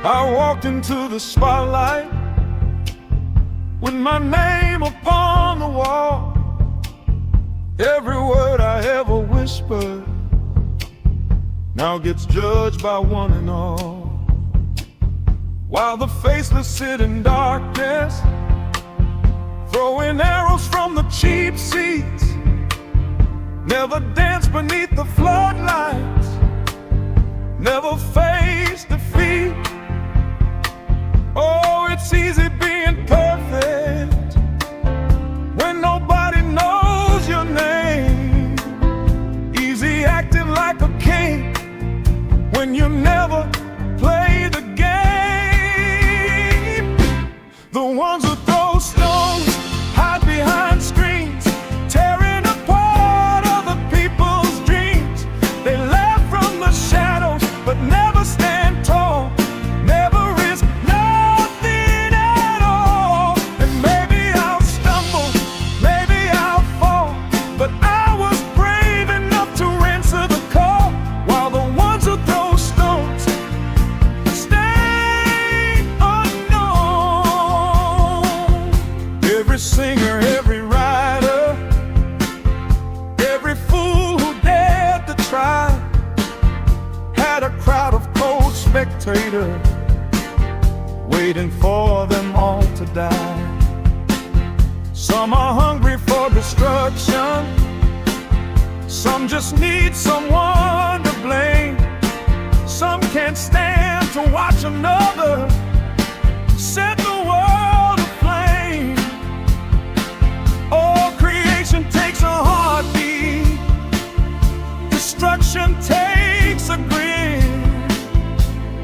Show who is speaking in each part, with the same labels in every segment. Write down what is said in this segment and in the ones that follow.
Speaker 1: I walked into the spotlight with my name upon the wall. Every word I ever whispered now gets judged by one and all. While the faceless sit in darkness, throwing arrows from the cheap seats, never dance beneath the floodlights, never face defeat. Oh, it's easy being perfect when nobody knows your name. Easy acting like a king when you never play the game. The ones who throw stones hide behind screens, tearing apart other people's dreams. They laugh from the shadows but never stand tall, never risk nothing at all. And maybe I'll stumble, maybe I'll fall, but I was brave enough to answer the call. While the ones who throw stones stay unknown. Every singer, every writer, every fool who dared to try had a crowd of cold spectators waiting for them all to die. Some are hungry for destruction, some just need someone to blame. Some can't stand to watch another set the world aflame. All creation takes a heartbeat, destruction takes a grin.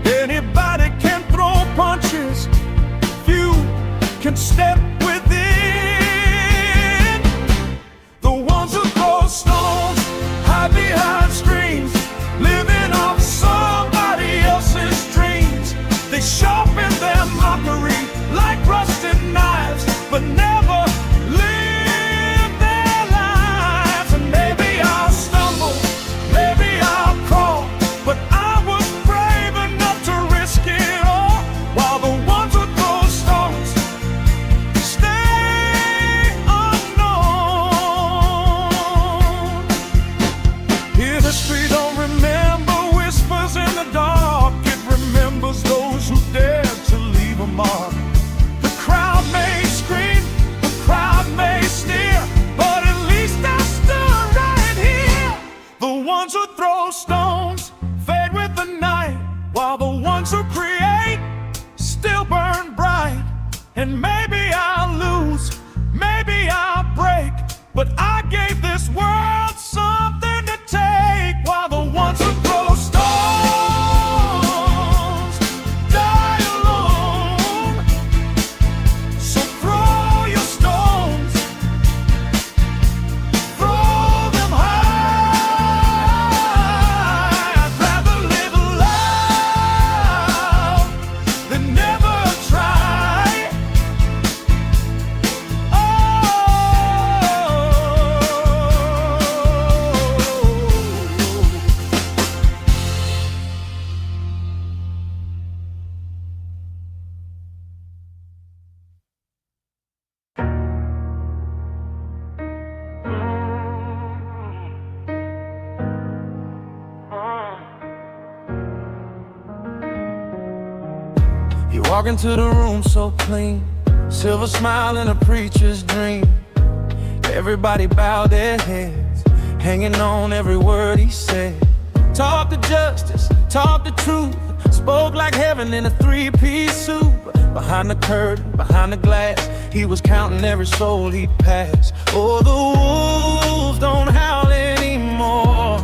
Speaker 1: Anybody can throw punches, few can step within. The ones who throw stones hide behind screens, living off somebody else's dreams. They sharpen their mockery like rusted knives, but never live their lives. And maybe I'll stumble, maybe I'll crawl, but I was brave enough to risk it all. While the ones who throw stones stay unknown. Here the street don't remember whispers in the dark, it remembers those who dared to leave a mark. The crowd may scream, the crowd may sneer, but at least I stood right here. The ones who throw stones fade with the night, while the ones who create still burn bright. And maybe I'll lose, maybe I'll break, but I gave this world something to take. While the ones who throw stones die alone. So throw your stones, throw them high. I'd rather live loud than never try. Oh. You walk into the room so clean, silver smile in a preacher's dream. Everybody bowed their heads, hanging on every word he said. Talk the justice, talk the truth, spoke like heaven in a three-piece suit. Behind the curtain, behind the glass, he was counting every soul he'd pass. Oh, the wolves don't howl anymore,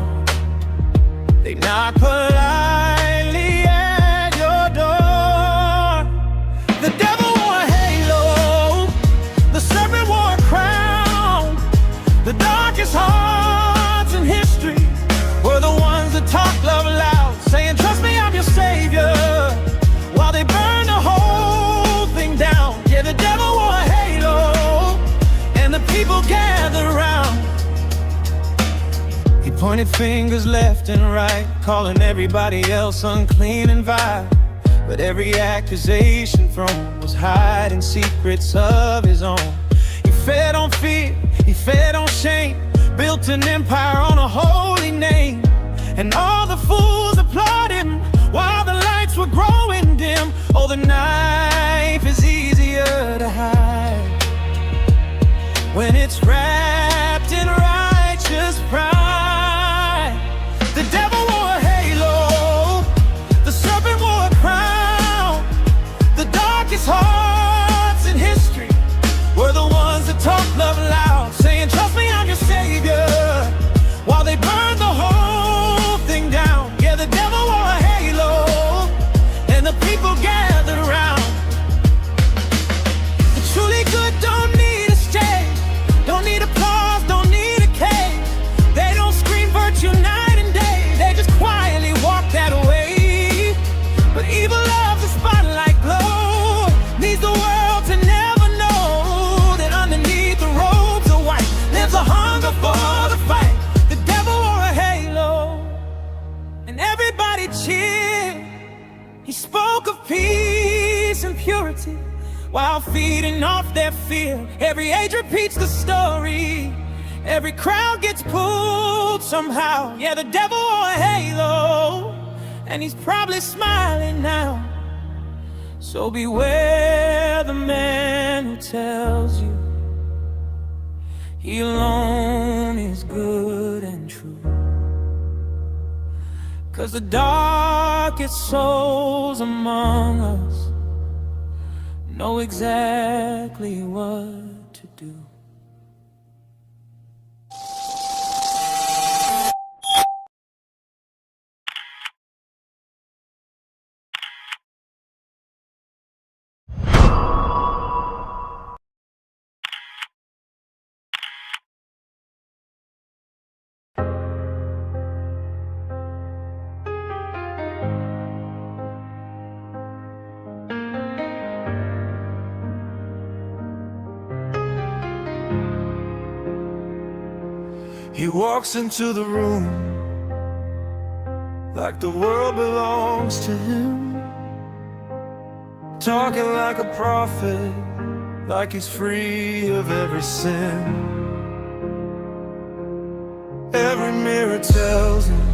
Speaker 1: they knock politely at your door. The devil wore a halo, the serpent wore a crown. The darkest hearts in history were the ones that talk love loud, saying, trust me, I'm your savior, while they burn the whole thing down. Yeah, the devil wore a halo, and the people gathered around. He pointed fingers left and right, calling everybody else unclean and vile. but every accusation thrown was hiding secrets of his own. He fed on fear, he fed on shame, built an empire on a holy name. And all the fools applaud him while the lights were growing dim. Oh, the knife is easier to hide when it's wrapped in righteous pride. The devil wore a halo, the serpent wore a crown. The darkest hearts in history were the ones that talk love loud, saying, trust me, I'm your savior, while they burned the whole thing down. Yeah, the devil wore a halo, and the people gathered around. The truly good don't need a stage, don't need applause, don't need a cage. They don't scream virtue night and day, they just quietly walk that way. But evil loves a spotlight glow, needs the world to never know that underneath the robes of white lives a hunger for the fight. The devil wore a halo, and everybody cheered. He spoke of peace and purity while feeding off their fear. Every age repeats the story, every crowd gets pulled somehow. Yeah, the devil wore a halo, and he's probably smiling now. So beware the man who tells you he alone is good and true. 'Cause the darkest souls among us know exactly what to do. He walks into the room like the world belongs to him, talking like a prophet, like he's free of every sin. Every mirror tells him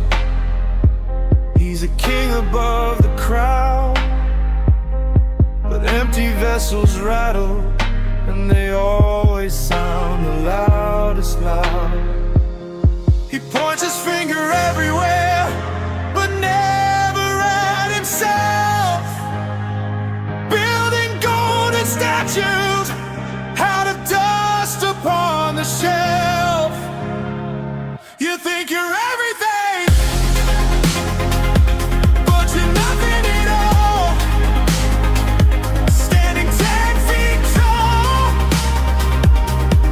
Speaker 1: he's a king above the crowd, but empty vessels rattle, and they always sound the loudest loud. He points his finger everywhere, but never at himself, building golden statues out of dust upon the shelf. You think you're everything, but you're nothing at all, standing 10 feet tall,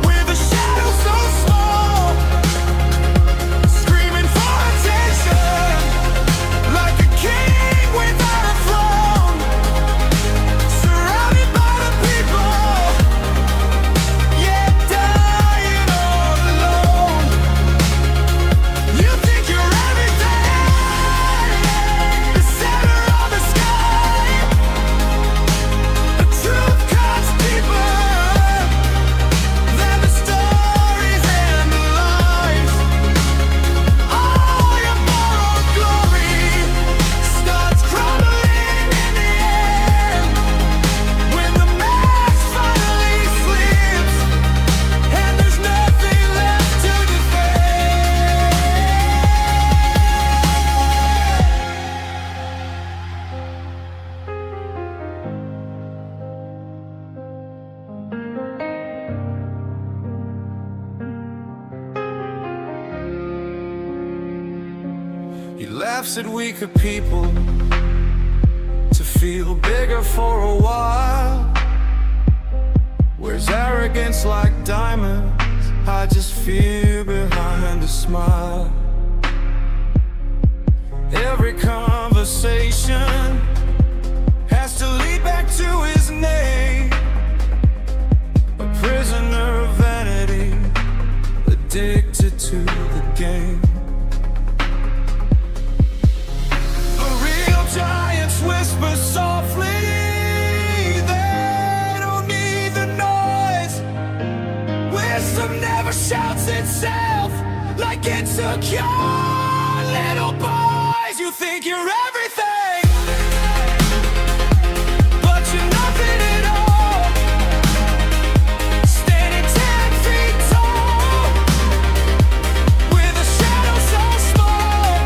Speaker 1: with a shadow so small, screaming for attention, like a king without a throne, surrounded by the people, yet dying all alone. You think you're everything, the center of the sky. The truth cuts deeper than the stories and the lies. All your borrowed glory starts crumbling in the end, when the mask finally slips and there's nothing left to defend. He laughs at weaker people to feel bigger for a while, wears arrogance like diamonds, hides his fear behind a smile. Every conversation has to lead back to his name, a prisoner of vanity, addicted to the game. The real giants whisper softly shouts itself like it's a cure. Little boys, you think you're everything, but you're nothing at all. Standing 10 feet tall, with a shadow so small,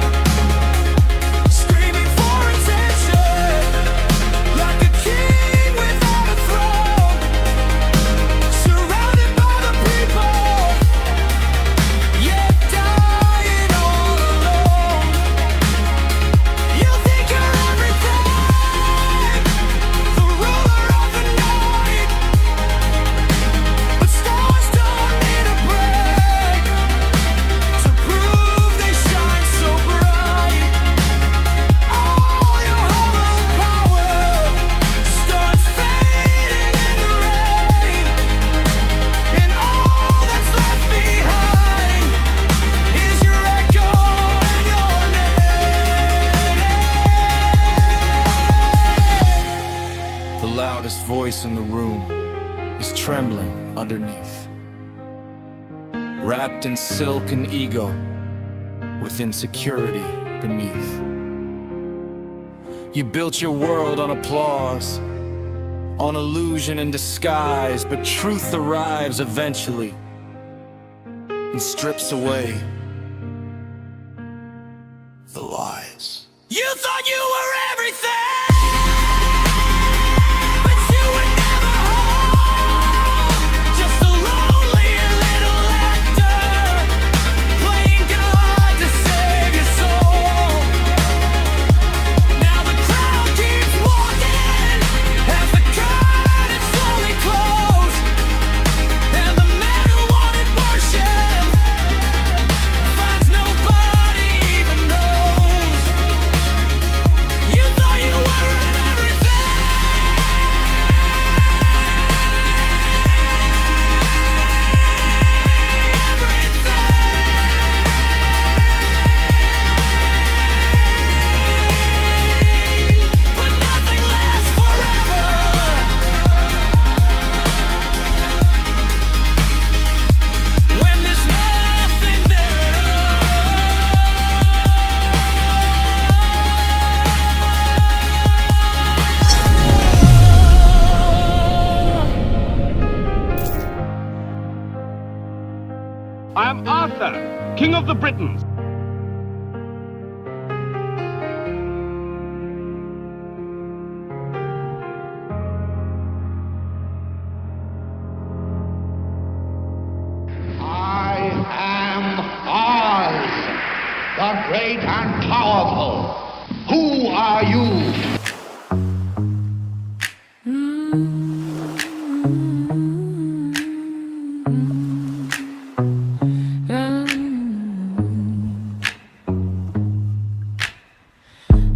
Speaker 1: screaming for attention, like a king without a throne, surrounded by the people, yet dying all alone. You think you're everything, the ruler of the night, but stars don't need a break to prove they shine so bright. All your hollow power starts fading in the rain, and all that's left behind is your echo and your name. The loudest voice in the room is trembling underneath, wrapped in silk and ego, with insecurity beneath. You built your world on applause, on illusion and disguise, but truth arrives eventually and strips away the lies. You thought you were everything, but you were never whole. Just a lonely little actor, playing God to save your soul. Now the crowd keeps walking as the curtains slowly close, and the man who wanted worship finds nobody even knows. You thought you were everything, but nothing lasts forever. When there's nothing
Speaker 2: I am Arthur, King of the Britons.
Speaker 3: I am Oz, the great and powerful. Who are you?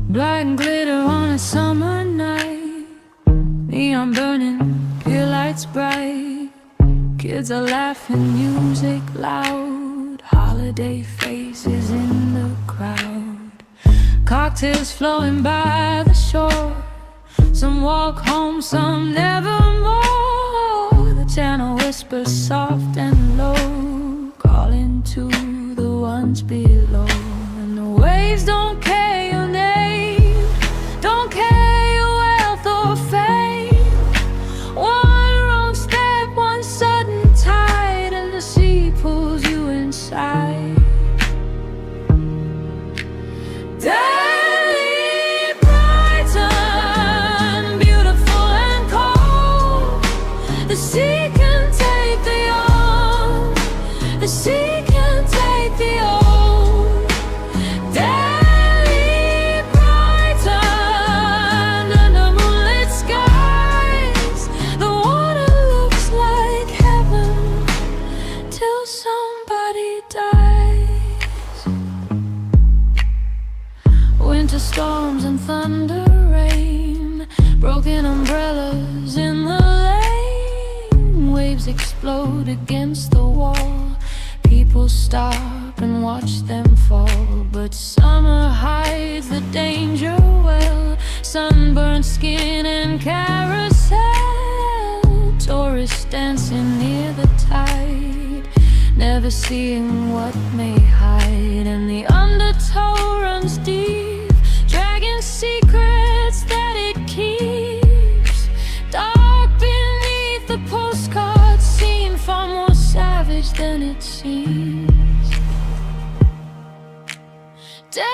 Speaker 4: Black glitter on a summer night, neon burning, pier lights bright. Kids are laughing, music loud, holiday faces in the crowd. Cocktails flowing by the shore, some walk home, some nevermore. The channel whispers soft and low, calling to the ones below. And the waves don't care your name, don't care your wealth or fame. One wrong step, one sudden tide, and the sea pulls you inside. Daily Brighton, beautiful and cold. The sea can take the young, the sea can take the old. Daily Brighton, under moonlit skies, the water looks like heaven till somebody dies. Winter storms and thunder rain, broken umbrellas in the lane. Waves explode against the wall, people stop and watch them fall. But summer hides the danger well, sunburned skin and carousel. Tourists dancing near the tide, never never seeing what may hide, and the undertow runs deep, dragging secrets that it keeps. Dark beneath the postcard, seen far more savage than it seems. Deadly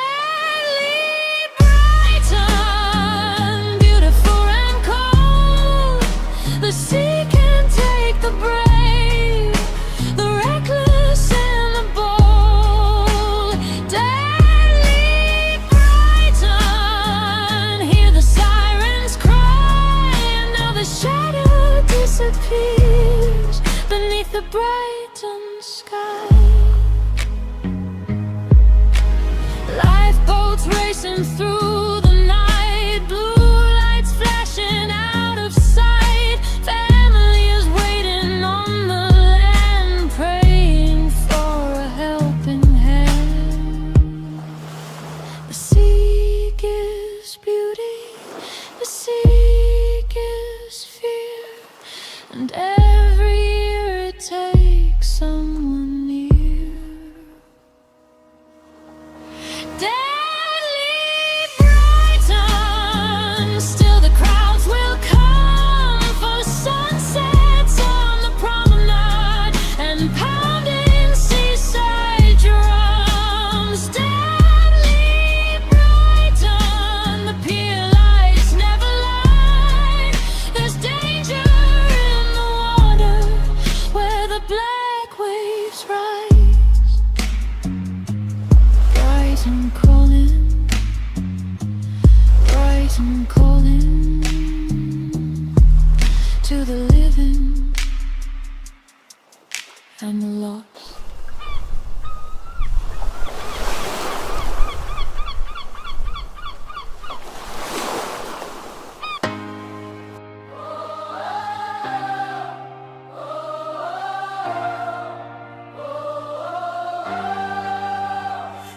Speaker 4: Brighton, beautiful and cold. The sea can take the brave, the reckless and the bold. Deadly Brighton, hear the sirens cry, and now the shadow disappears beneath the Brighton sky. Lifeboats racing through the night, blue lights flashing out of sight. Family is waiting on the land, praying for a helping hand. The sea gives beauty, the sea gives fear, and every year it takes someone near. Deadly Brighton, still the crowds will come for sunsets on the promenade and pounding seaside drums. Deadly Brighton, the pier lights never lie. There's danger in the water where the black waves rise. Brighton calling, Brighton calling to the living and the lost.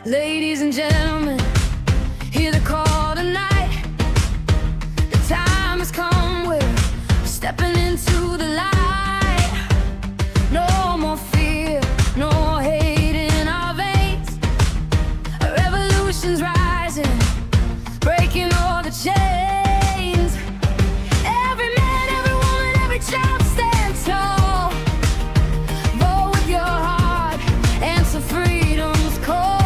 Speaker 4: Ladies and gentlemen, hear the call tonight. The time has come, we're stepping into the light. No more fear, no more hate in our veins. A revolution's rising, breaking all the chains. Every man, every woman, every child stand tall. Vote with your heart, answer freedom's call.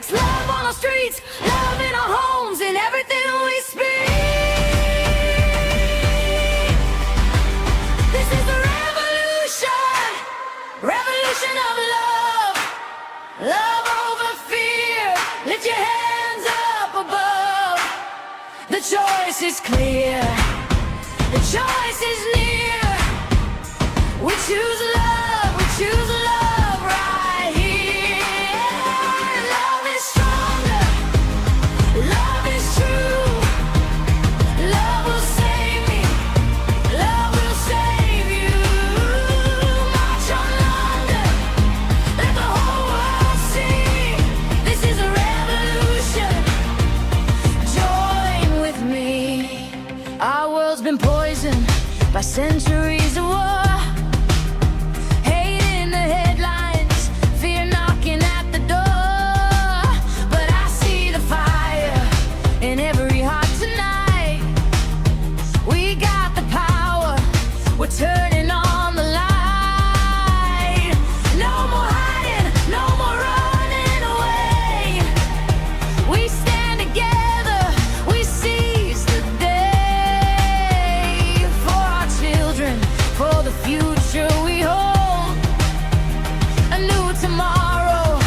Speaker 4: Love on our streets, love in our homes, in everything we speak. This is the revolution, revolution of love. Love over fear, lift your hands up above. The choice is clear, the choice is near. We choose love, we choose love right here. Love is stronger, love is true. Love will save me, love will save you. March on London, let the whole world see. This is a revolution, join with me. Our world's been poisoned by centuries of war. Hate in the headlines, fear knocking at the door. But I see the fire in every heart tonight. We got the power, we're turning on the light. No more hiding, no more running away. We stand together, we seize the day. For our children, for the future we hold. A new tomorrow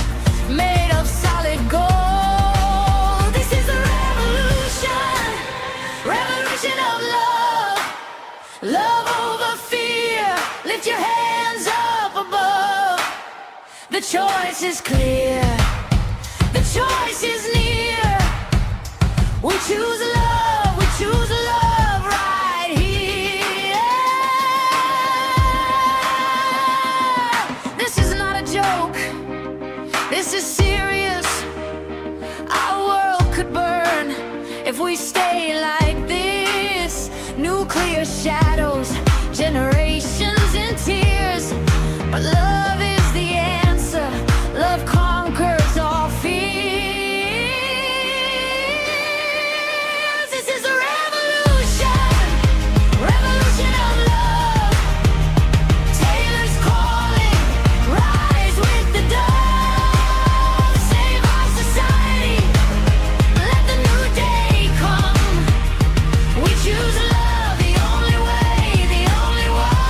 Speaker 4: made of solid gold. This is a revolution, revolution of love. Love over fear, lift your hands up above. The choice is clear, the choice is near. We choose love, we choose love right here. This is not a joke, this serious. Our world could burn if we stay like this. Nuclear shadows, generations in tears. But love is the answer. Love conquers all fears. This is a revolution, revolution of love. Taylor's calling, rise with the dove. Save our society, let the new day come. We choose love, the only way, the only one.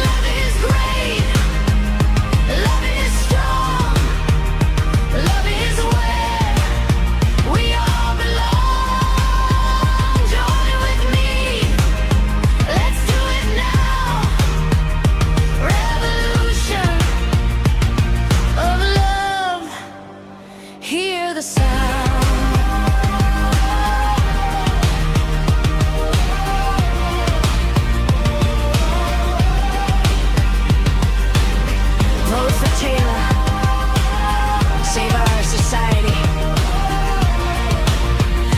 Speaker 4: Love is great, love is strong, love is where we all belong. Join with me, let's do it now. Revolution of love, hear the sound. Vote for Taylor, save our society.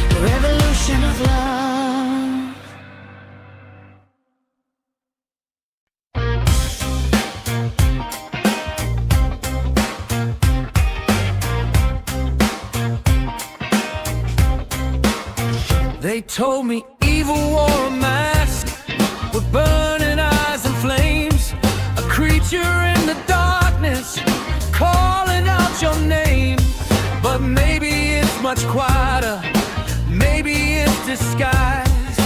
Speaker 4: The revolution of love.
Speaker 1: They told me evil wore a mask with burning eyes and flames, a creature in the darkness calling out your name. But maybe it's much quieter, maybe it's disguise,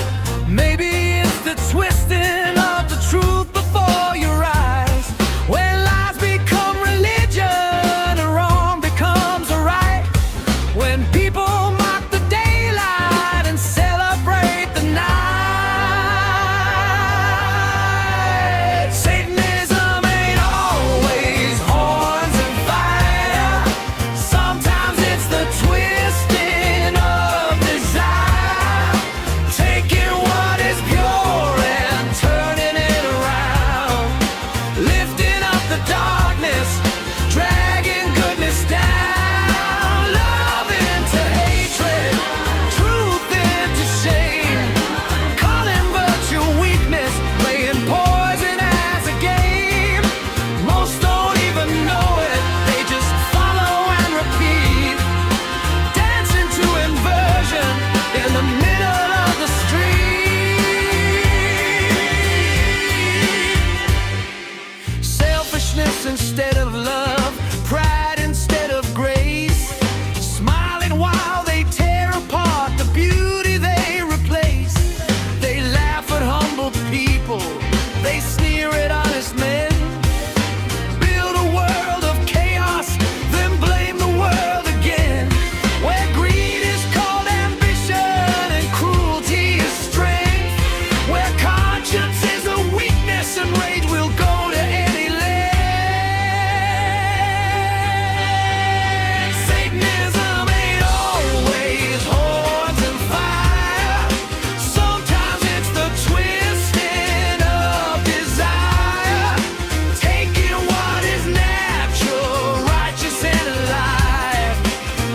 Speaker 1: maybe it's the twisting of the truth before your eyes. When lies become religion and wrong becomes a right, when people mock the daylight and celebrate the night. Satanism ain't always horns and fire. Sometimes it's the twisting of desire, taking what is pure and turning it around, lifting up the darkness, dragging goodness down. Love into hatred, truth into shame, calling virtue weakness, playing poison as a game. Most don't even know it, they just follow and repeat, dancing to inversion in the middle of the street. Selfishness instead of love, pride instead of grace, smiling while they tear apart the beauty they replace. They laugh at humble people, they sneer at honest men, build a world of chaos, then blame the world again, where greed is called ambition and cruelty is strength, where conscience is a weakness and rage will go to any length. Satanism ain't always horns and fire. Sometimes it's the twisting of desire, taking what is natural, righteous and alive,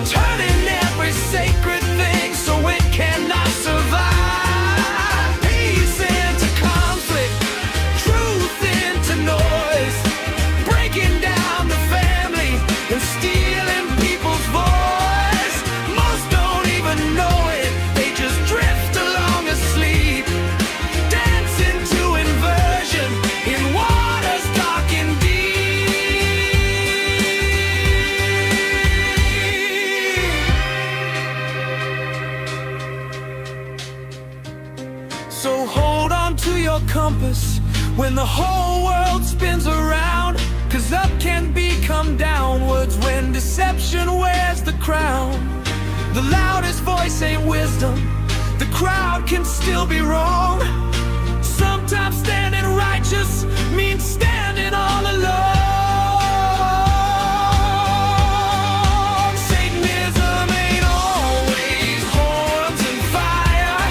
Speaker 1: turning every sacred thing so it cannot survive. Peace into conflict, truth into noise, breaking down the family and stealing people's voice. Most don't even know it, they just drift along asleep, dancing to inversion in waters dark and deep. So hold on to your compass when the whole world spins around, 'cause up can become downwards when deception wears the crown. The loudest voice ain't wisdom, the crowd can still be wrong. Sometimes standing righteous means standing all alone. Satanism ain't always horns and fire.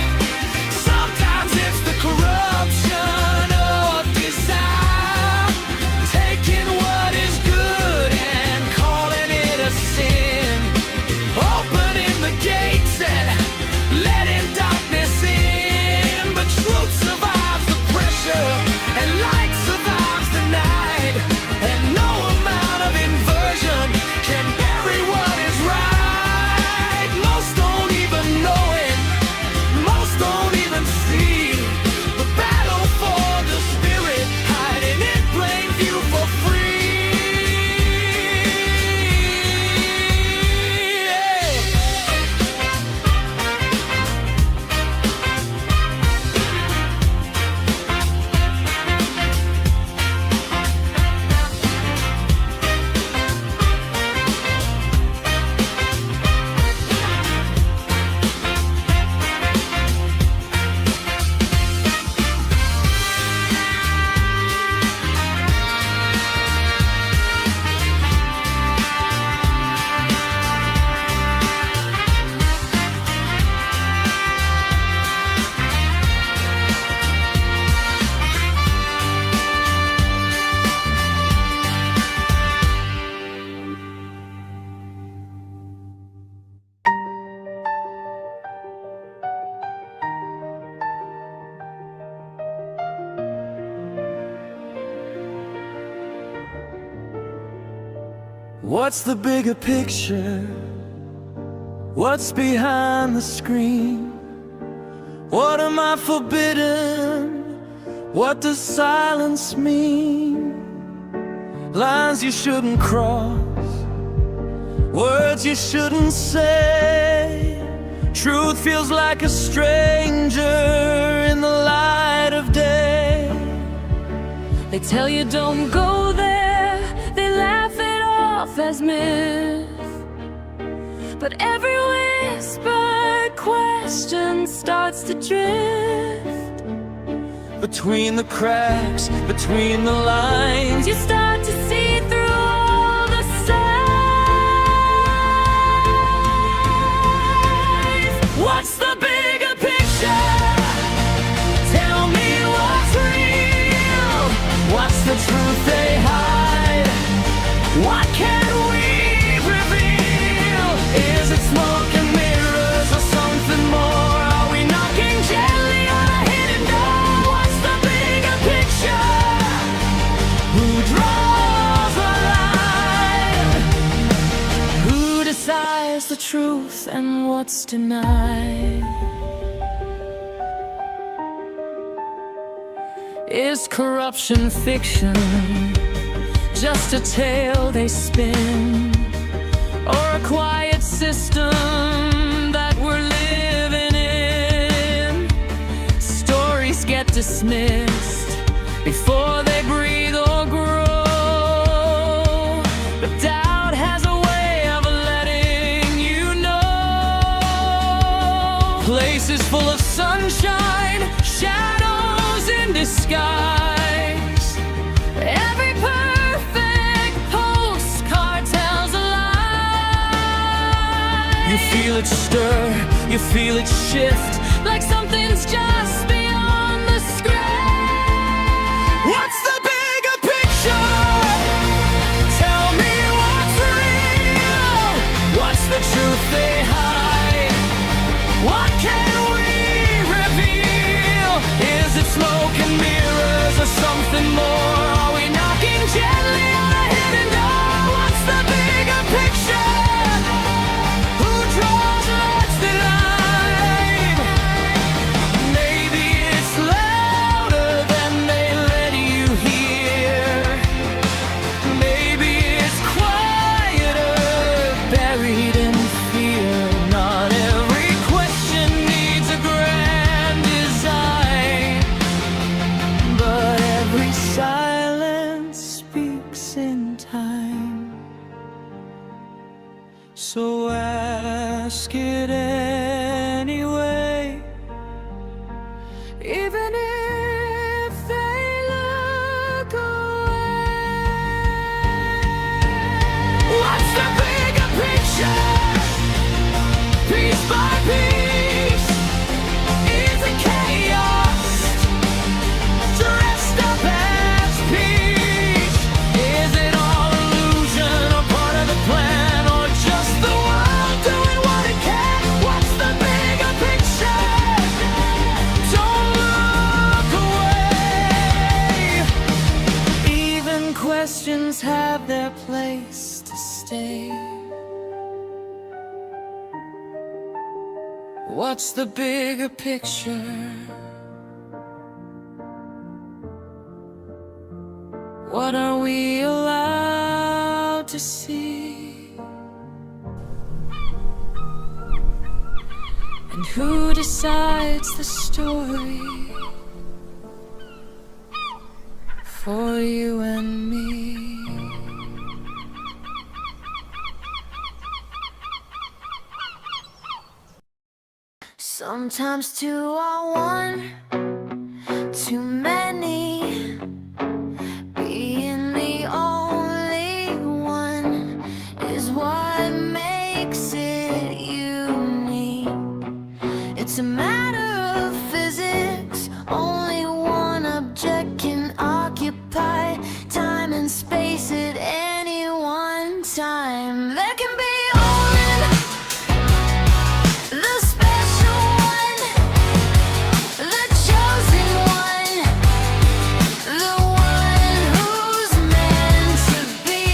Speaker 1: Sometimes it's the corruption of desire, taking what is good and calling What's the bigger picture? What's behind the screen? What am I forbidden? What does silence mean? Lines you shouldn't cross, words you shouldn't say. Truth feels like a stranger in the light of day.
Speaker 4: They tell you don't go there, they laugh it off as myth. But every whispered question starts to drift.
Speaker 1: Between the cracks, between the lines,
Speaker 4: You start to see through all the signs.
Speaker 1: what's the bigger picture? Tell me what's real. What's the truth they hide? What can we reveal? Is it smoke and mirrors or something more? Are we knocking gently on a hidden door? What's the bigger picture? Who draws the line?
Speaker 4: Who decides the truth and what's denied? Is corruption fiction? Just a tale they spin? Or a quiet system that we're living in? Stories get dismissed before they breathe or grow. But doubt has a way of letting you know. Places full of sunshine, shadows in disguise. Every perfect postcard tells a lie.
Speaker 1: You feel it stir, you feel it shift,
Speaker 4: Like something's just beyond the script.
Speaker 1: what's the bigger picture? Tell me what's real. What's the truth they hide? What can we reveal? Is it smoke and mirrors or something more? Are we knocking gently on a hidden door? What's the bigger picture? Who draws what's denied? Maybe it's louder than they let you hear. Maybe it's quieter, buried in fear. Not every question needs a grand design, but every silence speaks in time. So ask it anyway, even if they look away. What's the bigger picture? Piece by piece, is it chaos dressed up as peace? Is it all illusion or part of the plan, or just the world doing what it can? What's the bigger picture? Don't look away. Even questions have their place to stay. What's the bigger picture? What are we allowed to see? And who decides the story for you and me?
Speaker 5: Sometimes two are one, too many. Being the only one is what makes it unique. It's a matter of physics. Only one object can occupy time and space at any one time. There can be only the special one, the chosen one, the one who's meant to be.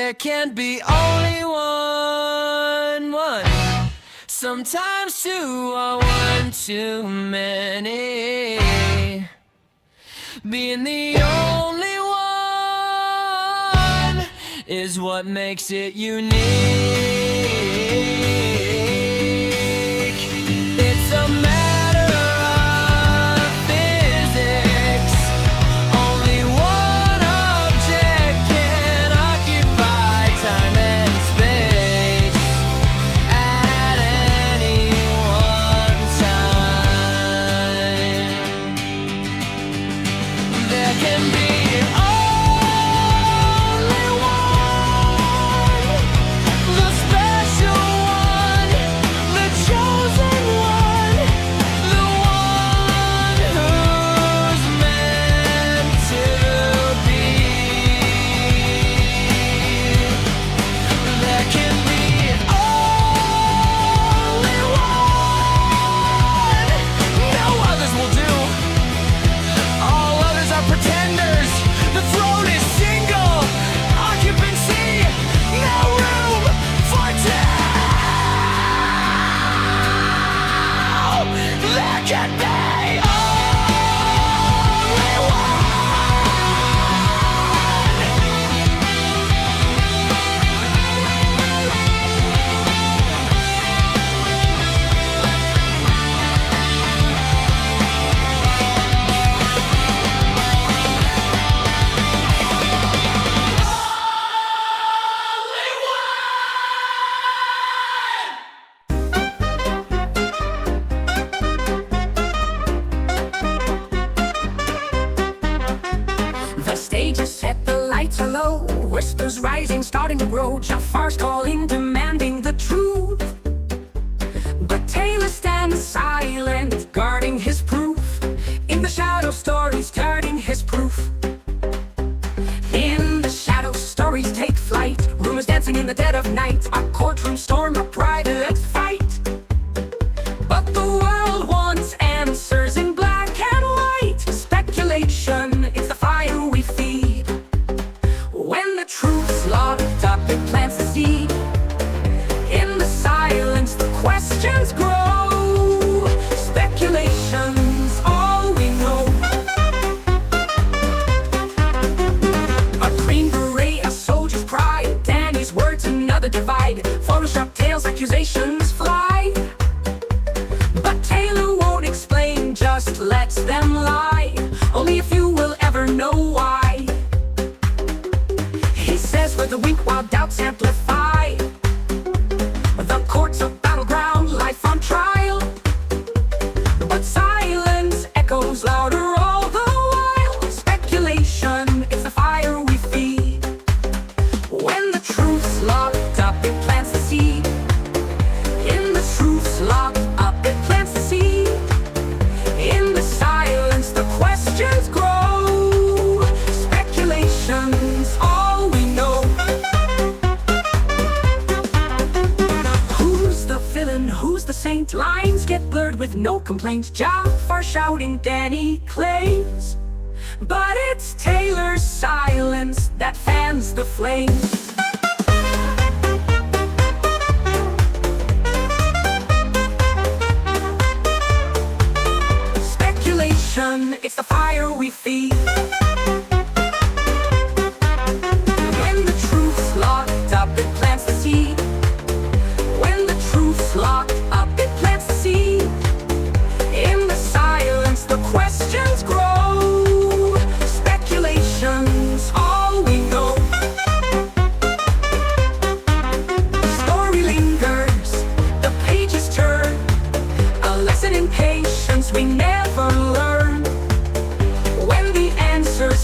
Speaker 1: there can be only one. Sometimes two are one too many. Being the only one is what makes it unique. It's a matter of physics. Only one object can occupy time and space at any one time. There can be only one, the special one, the chosen one, the one who's meant to be. There can be only one, no others will do. All others are pretenders. The throne is single occupancy, no room for two. There can be only one.
Speaker 6: The stage is set, the lights are low. Whispers rising, starting to grow. Jafar's calling, demanding the truth. But Taylor stands silent, guarding his proof. In the shadow, stories turning his proof. In the shadow, stories take flight. Rumors dancing in the dead of night. A courtroom storm, a private fight. But the world wants answers in black and white. Speculation, it's the fire we feed. When the truth's locked up, it plants the seed. In the silence, the questions grow. Speculation's all we know. A green beret, a soldier's pride. Danny's words, another divide. Photoshop tales, accusations fly. But Taylor won't explain, just lets them lie. Only a few will ever know why. He says for the weak while doubts amplify. The court's a battleground, life on trial. But silence echoes louder all the while. Speculation, it's the fire we feed. When the truth's locked up, it plants the seed. In the truth's locked up, it plants the seed. In the silence, the questions grow. Speculation's all we know. Who's the villain? Who's the saint? Lines get blurred with no complaints. Jafar shouting, Danny claims. But it's Taylor's silence that fans the flames. Speculation, it's the fire we feed. When the truth's locked up, it plants the seed. When the truth's locked up, it plants the seed. In the silence, the questions grow. Speculation's all we know. Story lingers, the pages turn. A lesson in patience we never learn. When the answers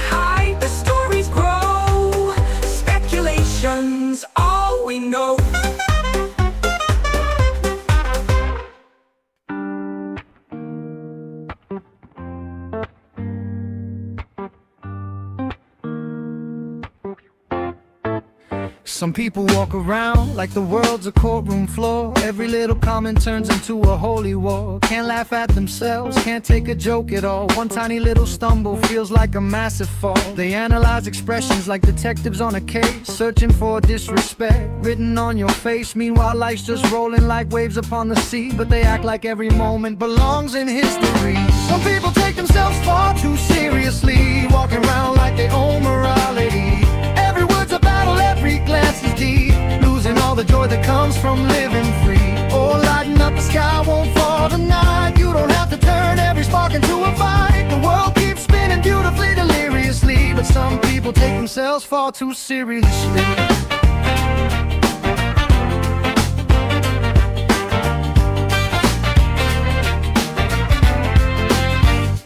Speaker 1: Some people walk around like the world's a courtroom floor. Every little comment turns into a holy war. Can't laugh at themselves, can't take a joke at all. One tiny little stumble feels like a massive fall. They analyze expressions like detectives on a case, searching for disrespect written on your face. Meanwhile life's just rolling like waves upon the sea, but they act like every moment belongs in history. Some people take themselves far too seriously, walking around like they own morality. Every word's a battle, every glance is deep, losing all the joy that comes from living free. Oh, lighten up the sky, won't fall tonight. You don't have to turn every spark into a fight. The world keeps spinning beautifully, deliriously, but some people take themselves far too seriously.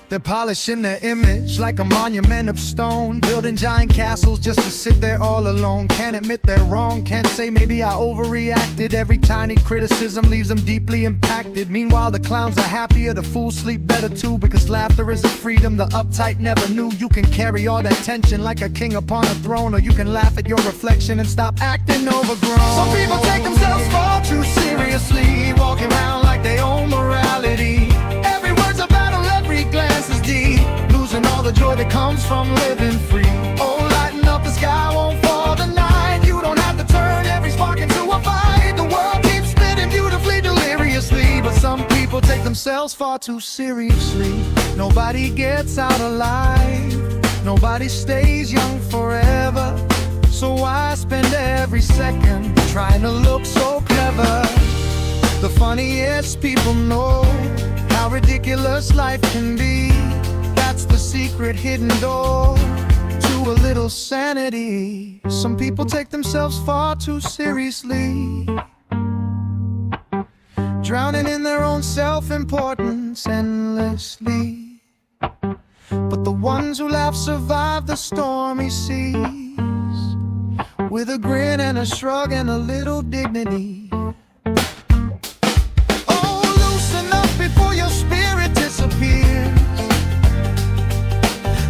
Speaker 1: They're polishing their image like a monument of stone, building giant castles just to sit there all alone. Can't admit they're wrong, can't say maybe I overreacted. Every tiny criticism leaves them deeply impacted. Meanwhile the clowns are happier, the fools sleep better too, because laughter is a freedom the uptight never knew. You can carry all that tension like a king upon a throne, or you can laugh at your reflection and stop acting overgrown. Some people take themselves far too seriously, walking around like they own morality. Every word's a battle, every glance is deep, losing all the joy that comes from living free. Oh, lighten up the sky, won't fall tonight. You don't have to turn every spark into a fight. The world keeps spinning beautifully, deliriously, but some people take themselves far too seriously. Nobody gets out alive, nobody stays young forever. So why spend every second trying to look so clever? The funniest people know how ridiculous life can be. That's the secret hidden door to a little sanity. Some people take themselves far too seriously, drowning in their own self-importance endlessly. But the ones who laugh survive the stormy seas, with a grin and a shrug and a little dignity. Before your spirit disappears,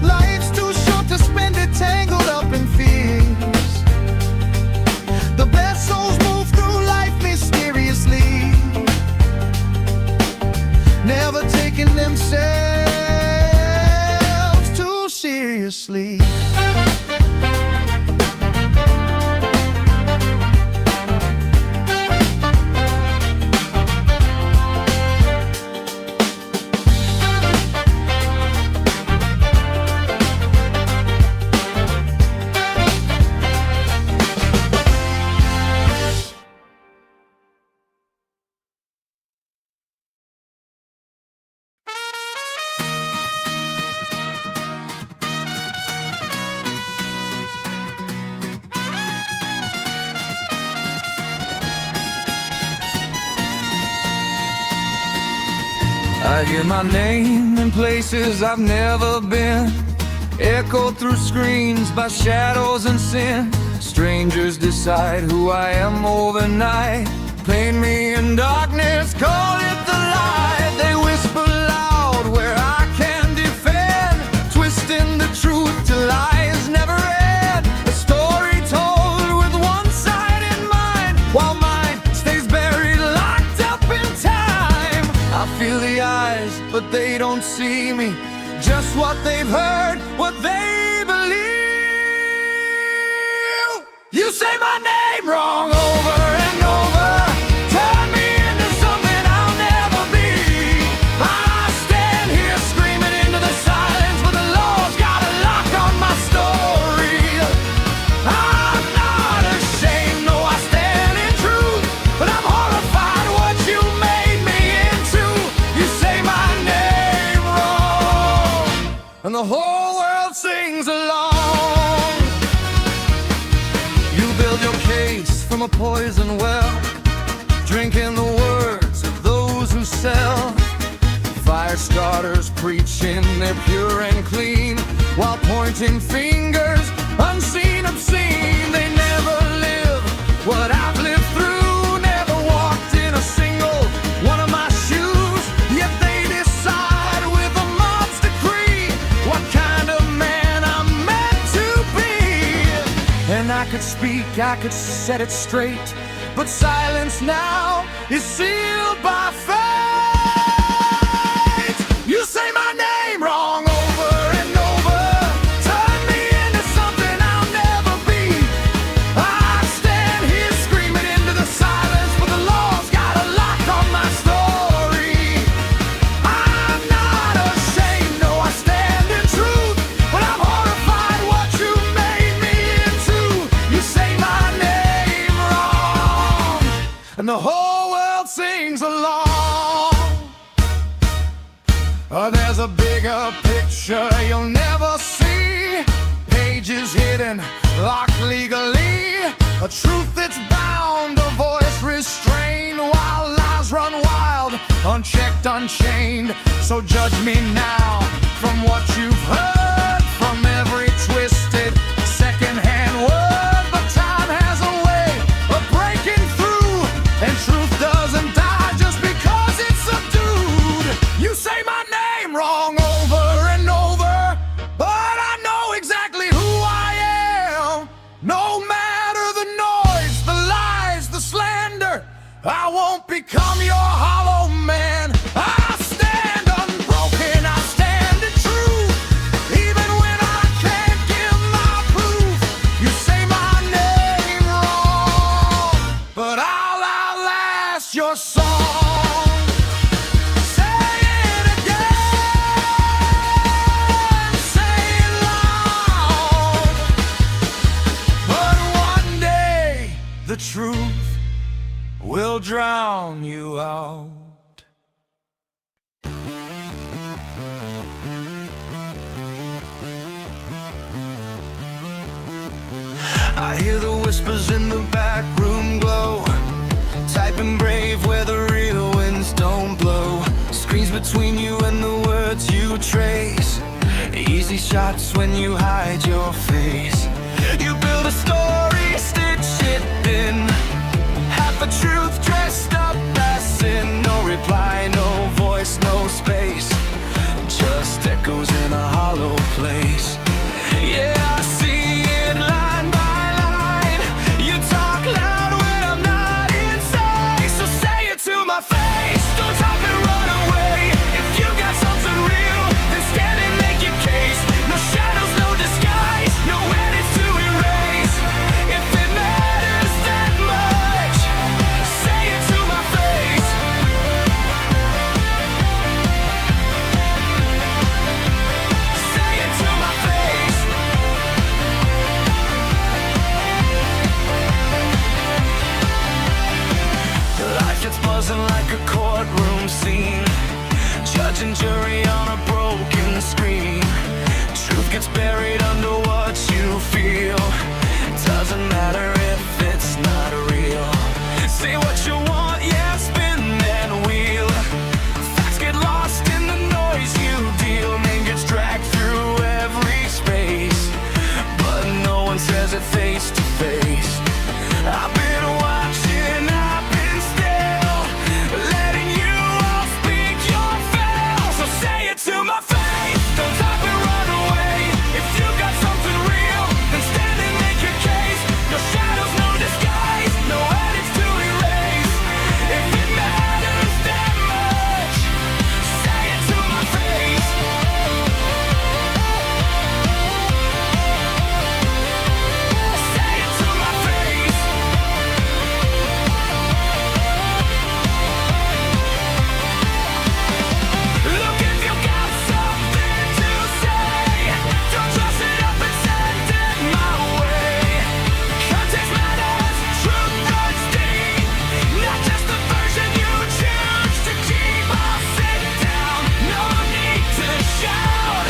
Speaker 1: life's too short to spend it tangled up in fears. The best souls move through life mysteriously, never taking themselves too seriously. I hear my name in places I've never been, echoed through screens by shadows and sin. Strangers decide who I am overnight, paint me in darkness, call it the light. They whisper loud where I can defend, twisting the truth to lies never end. A story told with one side in mind, while mine stays buried, locked up in time. I feel the eyes, but they don't see me, just what they've heard, what they believe. You say my name wrong over and over, turn me into something I'll never be. I stand here screaming into the silence, but the Lord's got a lock on my story. I'm not ashamed, no, I stand in truth, but I'm horrified what you made me into. You say my name wrong, and the whole world sings along. You build your case from a poison well, drinking the words of those who sell. Fire starters preaching they're pure and clean, while pointing fingers, unseen, obscene. They never live what I've lived through, never walked in a single one of my shoes. Yet they decide with a moment's decree what kind of man I'm meant to be. And I could speak, I could set it straight, but silence now is sealed by fate. You say my name wrong over and over, turn me into something I'll never be. I stand here screaming into the silence, but the law's got a lock on my story. I'm not ashamed, no, I stand in truth, but I'm horrified what you made me into. You say my name wrong, and the whole world sings along. There's a bigger picture you'll never see, pages hidden, locked legally, a truth that's bound, a voice restrained, while lies run wild, unchecked, unchained. So judge me now from what you've heard, from every twisted second-hand word. But time has a way of breaking through, and truth doesn't die just because it's subdued. You say my name wrong over and over, but I know exactly who I am. No matter the noise, the lies, the slander, I won't become your hollow man. I stand unbroken, I stand in truth, even when I can't give my proof. You say my name wrong, but I'll outlast your song. Say it again, say it loud, but one day the truth will drown you out. I hear the whispers in the back room glow, typing brave where the real winds don't blow. Screens between you and the words you trace, easy shots when you hide your face. You build a story, stitch it in, half a truth dressed up as sin. No reply, no voice, no space, just echoes in a hollow place. Yeah, I see it line by line. You talk loud when I'm not inside, so say it to my face. Don't talk and run away. If you got something real, then stand and make your case. No shadows, no disguise, no edits to erase. If it matters that much, say it to my face. Say it to my face. Life gets buzzing like a courtroom scene, judge and jury on a broken screen. Truth gets buried under what you feel, doesn't matter if it's not real. Say what you want, yeah, spin that wheel. Facts get lost in the noise you deal, name gets dragged through every space, but no one says it face to face. I've been watching, I've been still, letting you all speak your fill. So say it to my face. Don't talk and run away. If you got something real, then stand and make your case. No shadows, no disguise, no edits to erase. If it matters that much, say it to my face. Say it to my face. Look, if you got something to say, don't dress it up and send it my way. Context matters, truth runs deep, not just the version you choose to keep. I'll sit down, no need to shout,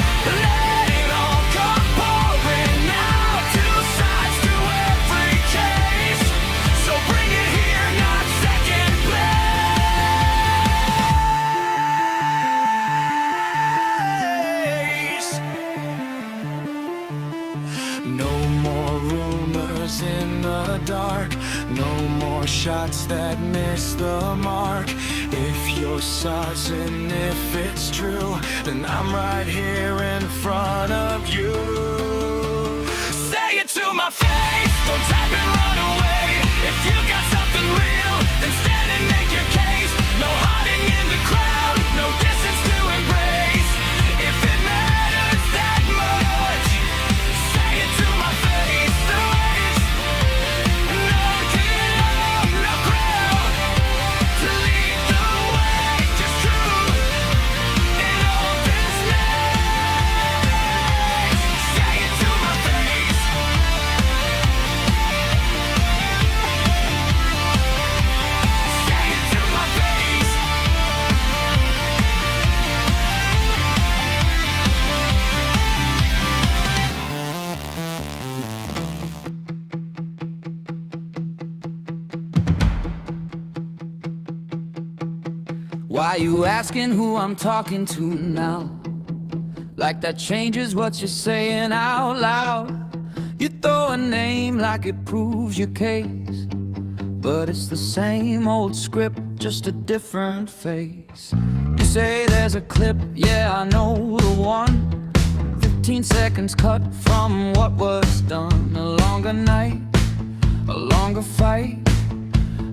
Speaker 1: let it all come pouring out. Two sides to every case, so bring it here, not second place. No more rumors in the dark, no more shots that miss the mark. If you're certain, if it's true, then I'm right here in front of you. Say it to my face. Don't Why you asking who I'm talking to now? Like that changes what you're saying out loud. You throw a name like it proves your case, but it's the same old script, just a different face. You say there's a clip, yeah, I know the one. 15 seconds cut from what was done. A longer night, a longer fight,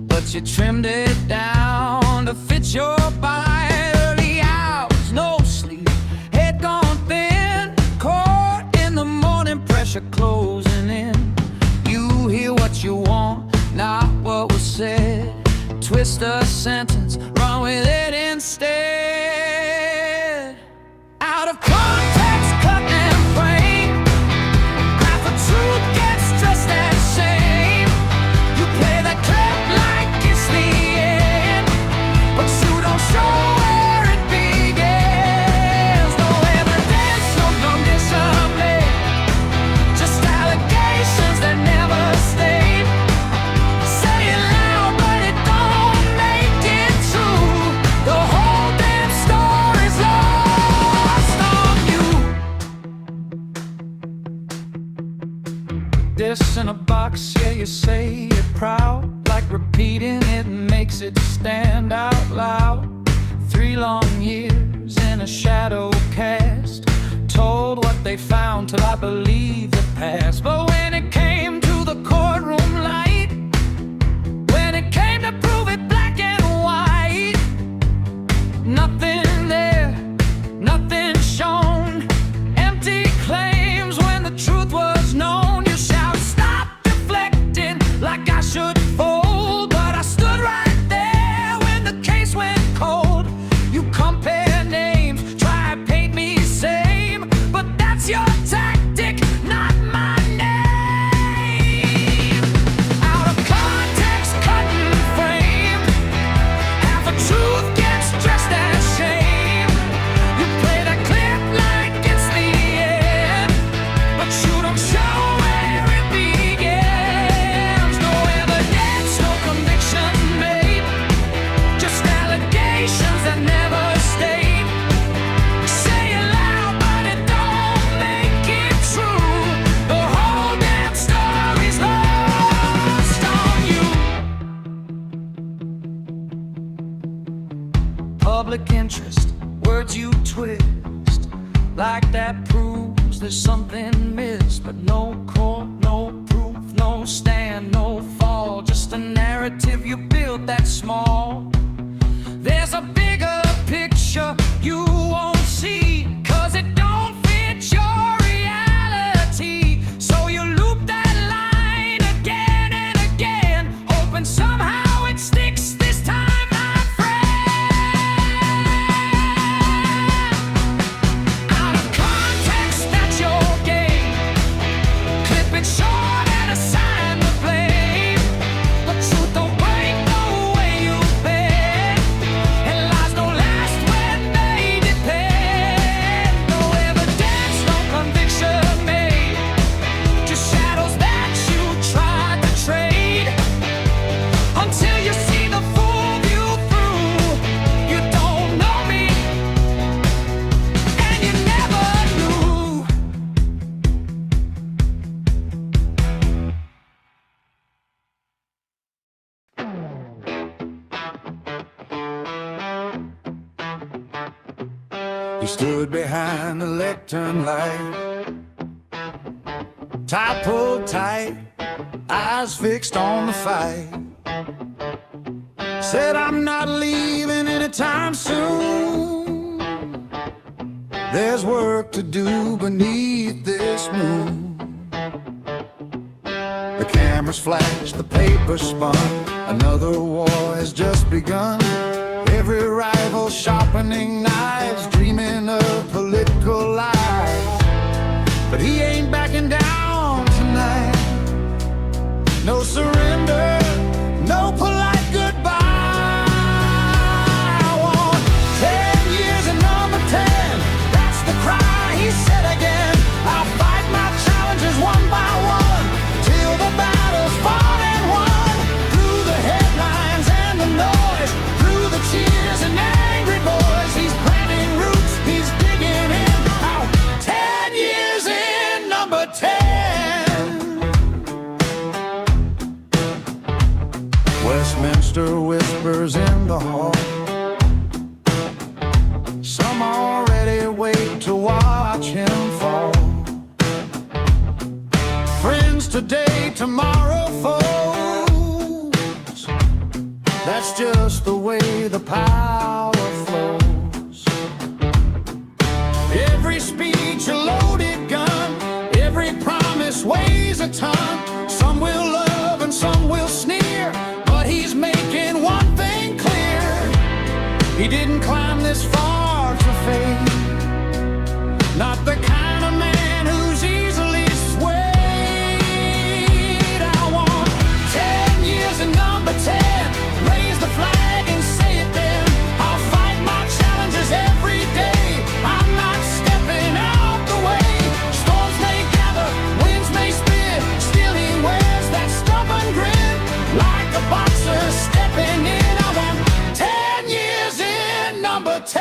Speaker 1: but you trimmed it down to fit your bite. Early hours, no sleep, head gone thin, caught in the morning, pressure closing in. You hear what you want, not what was said. Twist a sentence, run with it instead. Out of context, cut and frame, half a truth gets dressed as shame. You play that clip like it's the end, but you don't show where it begins. No evidence, no condition made, just allegations that never stayed. Say it loud, but it don't make it true. The whole damn story's lost on you. This in a box, yeah, you say it proud, like repeating it makes it stand out loud. 3 long years in a shadow cast, told what they found till I believed the past. But when it came to the courtroom light, when it came to prove it black and white, nothing there, nothing shown, empty claims when the truth was known. You shout, stop deflecting, like I should fold, but I stood right there when the case went cold. You compare names, try paint me same, but that's your tactic, not my name. Out of context, cut and frame, half a truth gets dressed as shame. You play that clip like it's the end, but you don't show where it begins. No evidence, no conviction made, just allegations that never stayed. Say it loud, but it don't make it true. The whole damn story's lost on you. Public interest, words you twist, like that proves there's something missed. But no court, no proof, no stand, no fall, just a narrative you built that's small. There's a bigger picture you won't see, 'cause it don't fit your reality. So you loop that line again and again, hoping somehow it sticks this time, my friend. Out of context, that's your game. Clip it short and assign the blame, but truth don't break the way you bend, and lies don't last when they depend. No evidence, no conviction made, just shadows that you tried to trade. Until you see the full view through, you don't know me, and you never knew.
Speaker 7: You stood behind the lectern light, tie pulled tight, eyes fixed on the fight. Said I'm not leaving anytime soon, there's work to do beneath this moon. The cameras flashed, the paper spun, another war has just begun. Every rival sharpening knives, dreaming of political lies. But he ain't backing down tonight. No surrender, no polite goodbye. I want 10 years and number 10, that's the cry, he said again. I'll fight my challenges one by one, till the battle's fought and won. Through the headlines and the noise, through the cheers and anger, in the hall. Some already wait to watch him fall. Friends today, tomorrow foes. That's just the way the power flows. Every speech a loaded gun, every promise weighs a ton. Some will love and some will sneer, but he's making one thing clear: he didn't climb this far to fame. Not the kind of man who's easily swayed. I want 10 years and number 10. Raise the flag and say it then. I'll fight my challenges every day. I'm not stepping out the way. Storms may gather, winds may spin, still he wears that stubborn grin. Like a boxer stepping in, I want 10 years in number 10.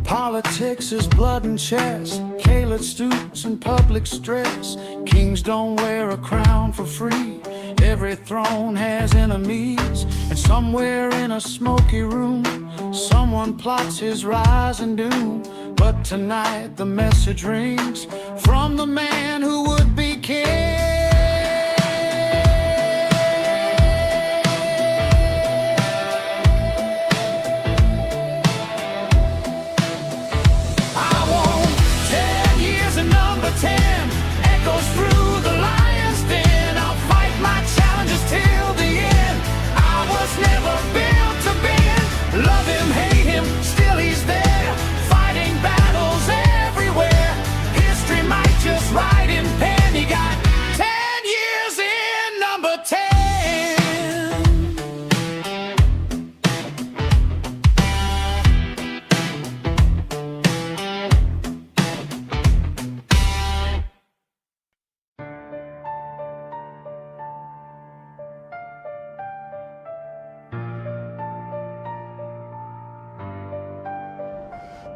Speaker 7: Politics is blood and chess, Caleb stoops and public stress. Kings don't wear a crown for free. Every throne has enemies, and somewhere in a smoky room, someone plots his rise and doom. But tonight the message rings from the man who would be king.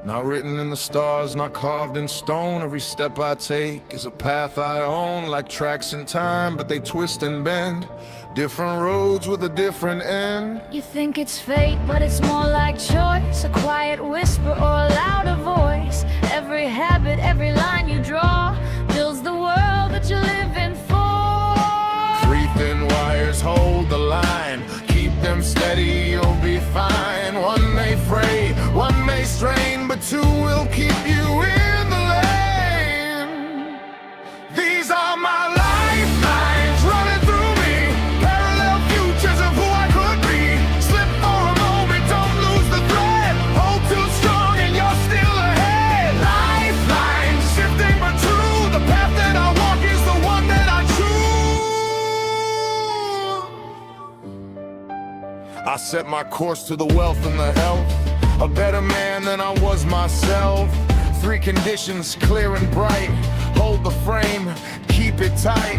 Speaker 1: Not written in the stars, not carved in stone. Every step I take is a path I own. Like tracks in time, but they twist and bend. Different roads with a different end.
Speaker 4: You think it's fate, but it's more like choice. A quiet whisper or a louder voice. Every habit, every line you draw builds the world that you're living for.
Speaker 1: 3 thin wires hold the line. Keep them steady, you'll be fine. One may fray, one may strain, but 2 will keep you in the lane. These are my lifelines running through me, parallel futures of who I could be. Slip for a moment, don't lose the thread. Hold too strong and you're still ahead. Lifelines shifting but true. The path that I walk is the one that I choose. I set my course to the wealth and the health, a better man than I was myself. 3 conditions, clear and bright. Hold the frame, keep it tight.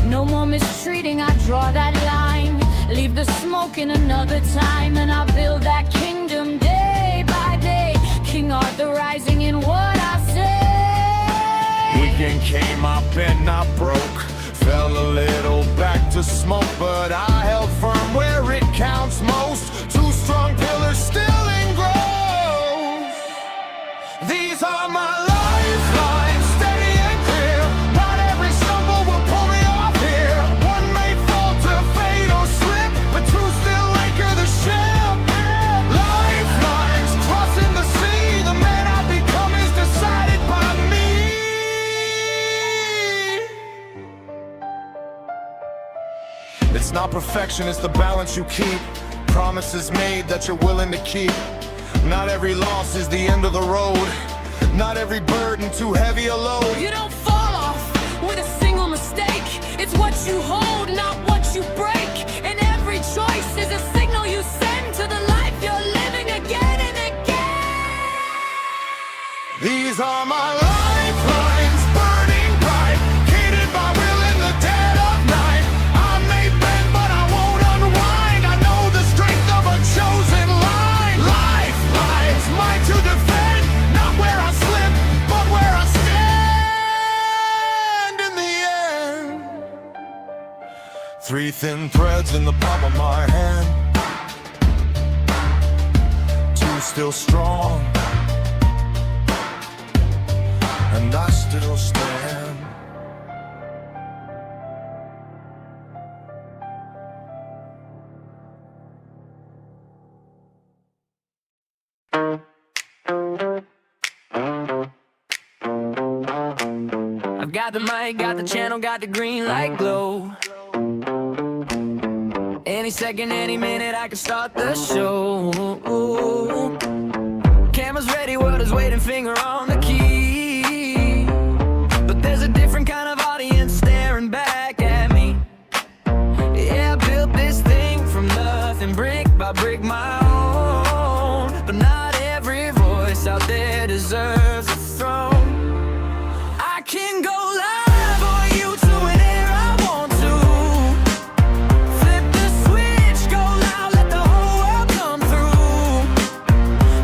Speaker 4: No more mistreating, I draw that line. Leave the smoke in another time, and I build that kingdom day by day. King Arthur rising in what I say.
Speaker 1: Weekend came, I bent, not broke. Fell a little back to smoke, but I held firm where it counts most. 2 strong pillars still in growth. These are my lifelines, steady and clear. Not every stumble will pull me off here. One may falter, fade or slip, but 2 still anchor the ship. Lifelines crossing the sea. The man I become is decided by me. It's not perfection, it's the balance you keep. Promises made that you're willing to keep. Not every loss is the end of the road. Not every burden too heavy a load.
Speaker 4: You don't fall off with a single mistake. It's what you hold, not what you break. And every choice is a signal you send to the life you're living again and again.
Speaker 1: These are my lifelines, burning bright, gated by will in the dead of night. I may bend, but I won't unwind. I know the strength of a chosen line. Lifelines, mine to defend, not where I slip, but where I stand in the end.
Speaker 7: 3 thin threads in the palm of my hand, 2 still strong, and I still stand.
Speaker 6: I've got the mic, got the channel, got the green light glow. Any second, any minute, I can start the show. Camera's ready, world is waiting, finger on the key. But there's a different kind of audience staring back at me. Yeah, I built this thing from nothing, brick by brick, my own. But not every voice out there deserves a throne. I can go live on YouTube whenever I want to. Flip the switch, go loud, let the whole world come through.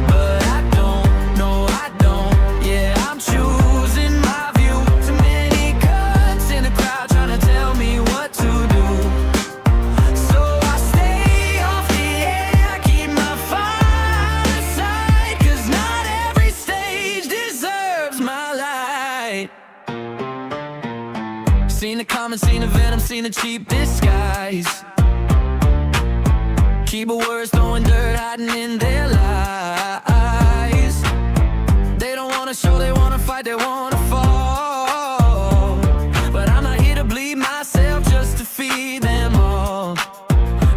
Speaker 6: But I don't, no I don't, yeah, I'm choosing my view. Too many cuts in the crowd trying to tell me what to do. So I stay off the air, keep my fire aside, 'cause not every stage deserves my light. Seen the comments, seen the venom, seen the cheap disguise. Keyboard words throwing dirt, hiding in their lies. They don't wanna show, they wanna fight, they wanna fall. But I'm not here to bleed myself just to feed them all.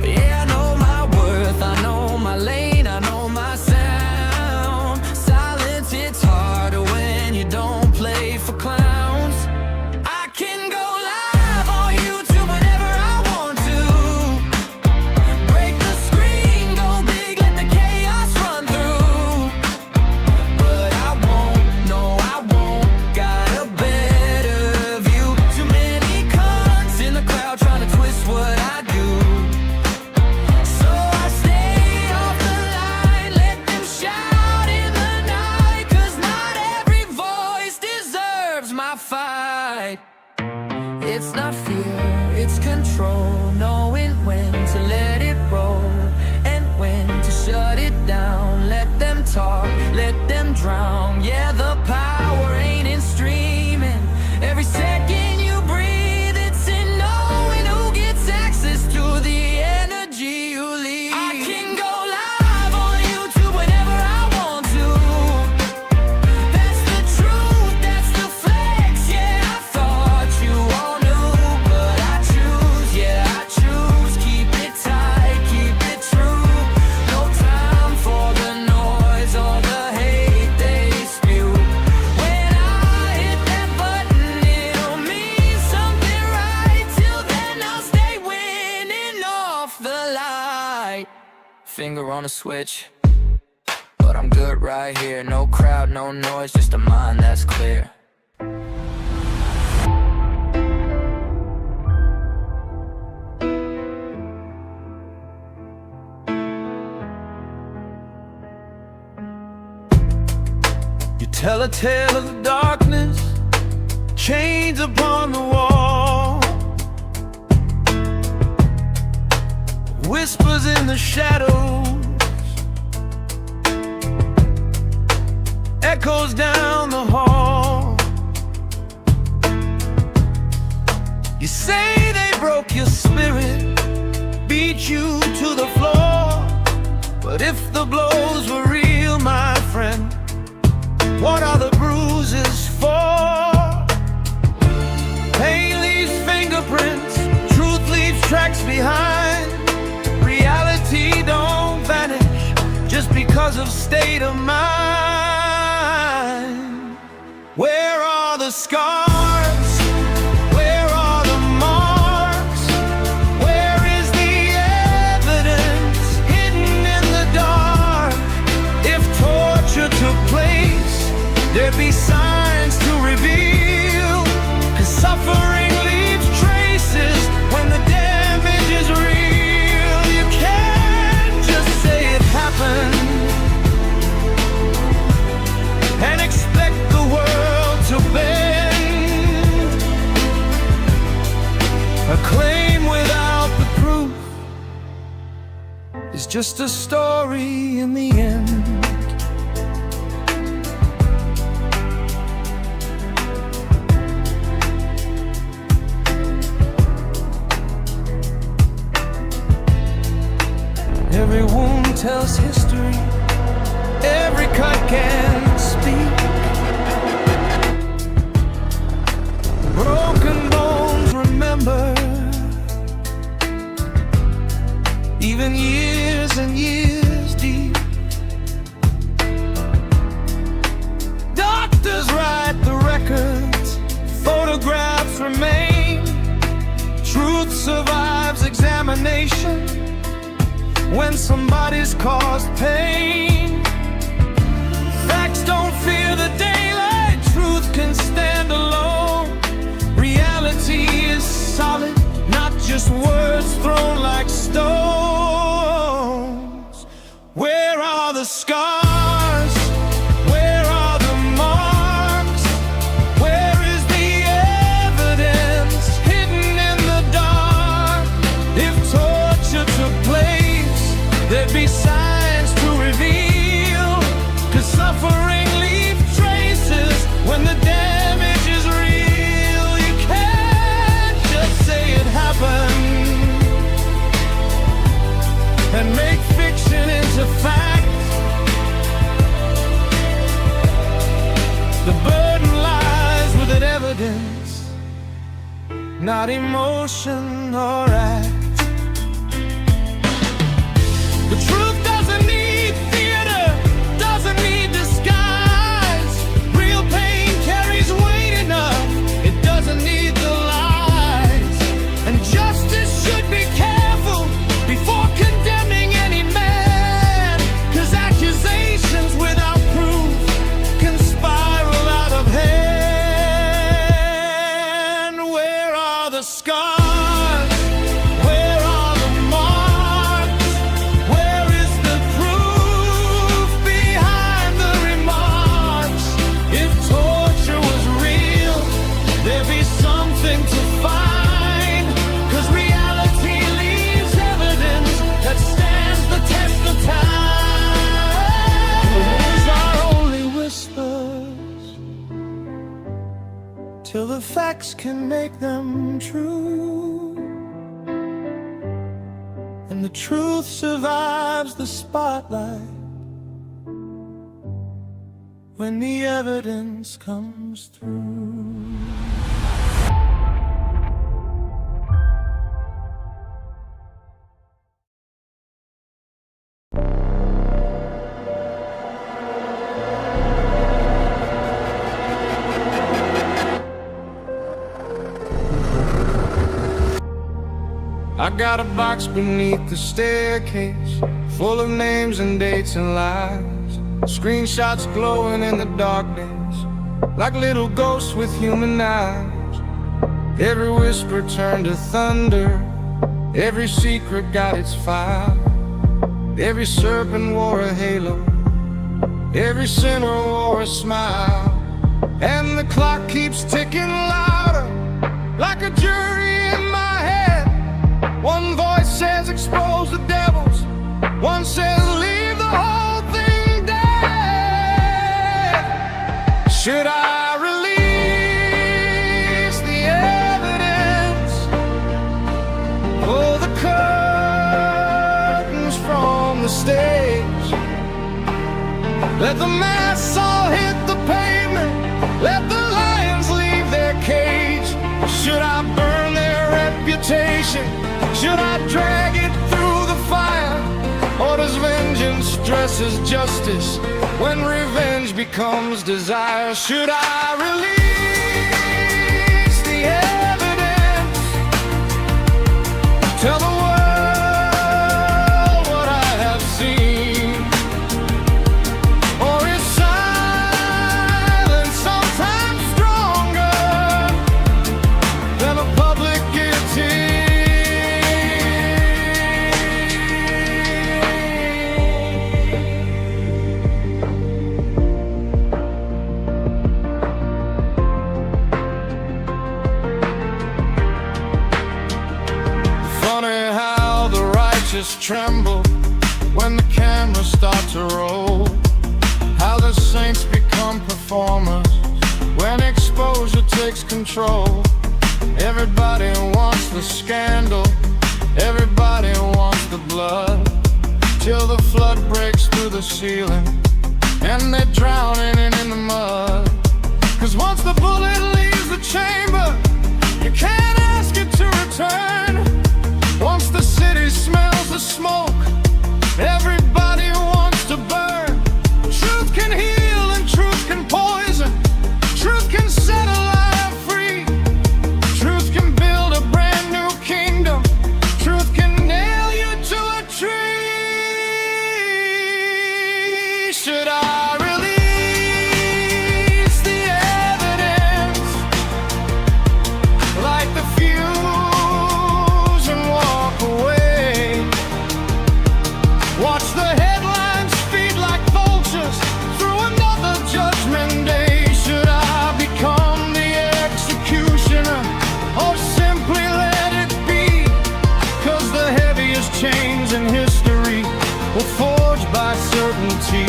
Speaker 6: Yeah, I know my worth, I know my lane, I know my sound. Silence, it's harder when you don't play for clowns. I can go live on YouTube whenever I want to. Break the screen, go big, let the chaos run through. But I won't, no I won't, got a better view. Too many cons in the crowd trying to twist what I do. So I stay off the line, let them shout in the night, 'cause not every voice deserves my fight. It's not fear, it's control, knowing when to let it roll and when to shut it down. Let them talk, let them drown. Yeah, the power ain't in streaming. Every second you breathe, it's in knowing who gets access to the energy you leave. I can go live on YouTube whenever I want to. That's the truth, that's the flex. Yeah, I thought you all knew, but I choose, yeah, I choose. Keep it tight, keep it true. No time for the noise or the hate they spew. When I hit that button, it'll mean something right. Till then, I'll stay winning off the light. Finger on the switch, but I'm good right here. No crowd, no noise, just a mind that's clear.
Speaker 1: You tell a tale of the darkness, chains upon the wall, whispers in the shadows, echoes down the hall. You say they broke your spirit, beat you to the floor. But if the blows were real, my friend, what are the bruises for? Pain leaves fingerprints, truth leaves tracks behind. Reality don't vanish just because of state of mind. Where are the scars? Where are the marks? Where is the evidence hidden in the dark? If torture took place, there'd be signs to reveal. 'Cause suffering leaves traces when the damage is real. You can't just say it happened and expect the world to bend. A claim without just a story in the end. Every wound tells history, every cut can speak. Broken bones remember, even years and years deep. Doctors write the records, photographs remain. Truth survives examination when somebody's caused pain. Facts don't fear the daylight, truth can stand alone. Reality is solid, not just words thrown like stones. Where are the scars? Where are the marks? Where is the evidence hidden in the dark? If torture took place, there'd be signs to reveal, 'cause suffering leaves traces when the damage is real. You can't just say it happened and make fiction into fact. The burden lies with the evidence, not emotion or act. The truth doesn't need theater, doesn't need disguise. Real pain carries weight enough, it doesn't need the lies. And justice should be careful before condemning any man, 'cause accusations without proof can spiral out of hand. Where are the scars? Till the facts can make them true, and the truth survives the spotlight when the evidence comes through. I got a box beneath the staircase, full of names and dates and lies. Screenshots glowing in the darkness, like little ghosts with human eyes. Every whisper turned to thunder, every secret got its fire. Every serpent wore a halo, every sinner wore a smile. And the clock keeps ticking louder, like a jury in my head. One voice says expose the devils, one says leave the whole thing dead. Should I release the evidence, pull the curtains from the stage, let the masks all hit the pavement, let the lions leave their cage? Should I burn their reputation? Should I drag it through the fire? Or does vengeance dress as justice when revenge becomes desire? Should I release the evidence, tell the world what I have seen? Or is silence sometimes stronger than a public guillotine? Tremble
Speaker 7: performers. When exposure takes control, everybody wants the scandal, everybody wants the blood, till the flood breaks through the ceiling and they're drowning in the mud. 'Cause once the bullet leaves the chamber, you can't ask it to return. Once the city smells the smoke, everybody wants to burn. Truth can heal and truth can poison. Truth can set a liar free. Truth can build a brand new kingdom. Truth can nail you to a tree. Should I release the evidence like the fuse and walk away? Watch the headlines feed like vultures through another judgment day. Should I become the executioner or simply let it be? 'Cause the heaviest chains in history were forged by certainty.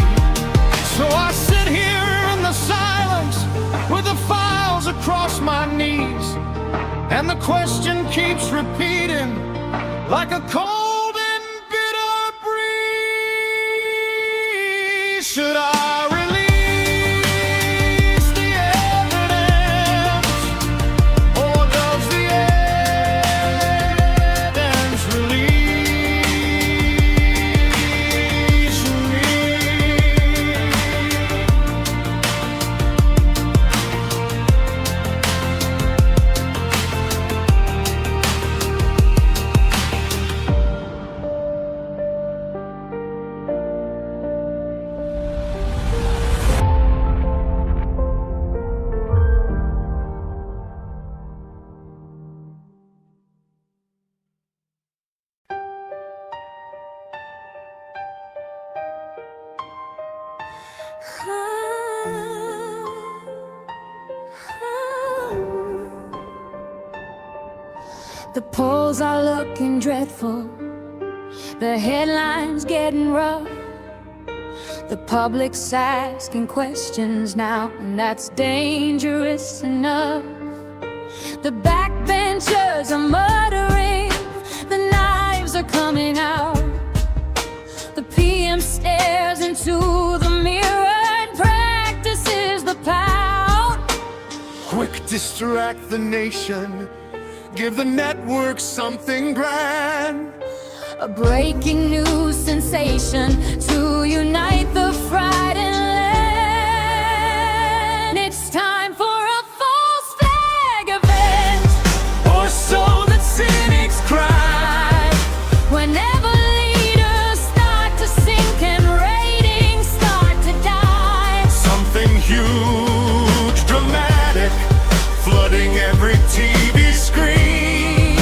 Speaker 7: So I sit here in the silence with the files across my knees, and the question keeps repeating like a cold and bitter breeze. Should I release the evidence, or does the evidence release me?
Speaker 4: The polls are looking dreadful, the headlines getting rough. The public's asking questions now, and that's dangerous enough. The backbenchers are muttering, the knives are coming out. The PM stares into the mirror and practices the pout.
Speaker 7: Quick, distract the nation, give the network something grand.
Speaker 4: A breaking news sensation to unite the frightened land. It's time for a false flag event,
Speaker 1: Or so the cynics cry.
Speaker 4: whenever leaders start to sink and ratings start to die.
Speaker 7: Something huge, dramatic, flooding every TV screen.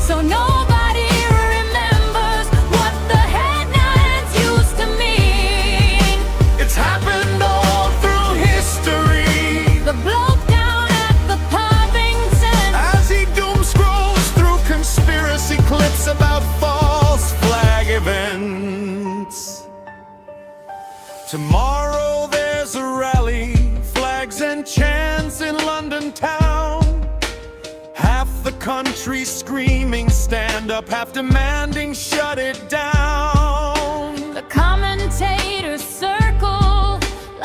Speaker 4: So nobody remembers what the headlines used to mean.
Speaker 7: It's happened all through history.
Speaker 4: The bloke down at the Puffington,
Speaker 7: As he doom scrolls through conspiracy clips about false flag events. Tomorrow there's a rally, flags and chants in London town. Half the country screaming stand up, half demanding shut it down.
Speaker 4: the commentators circle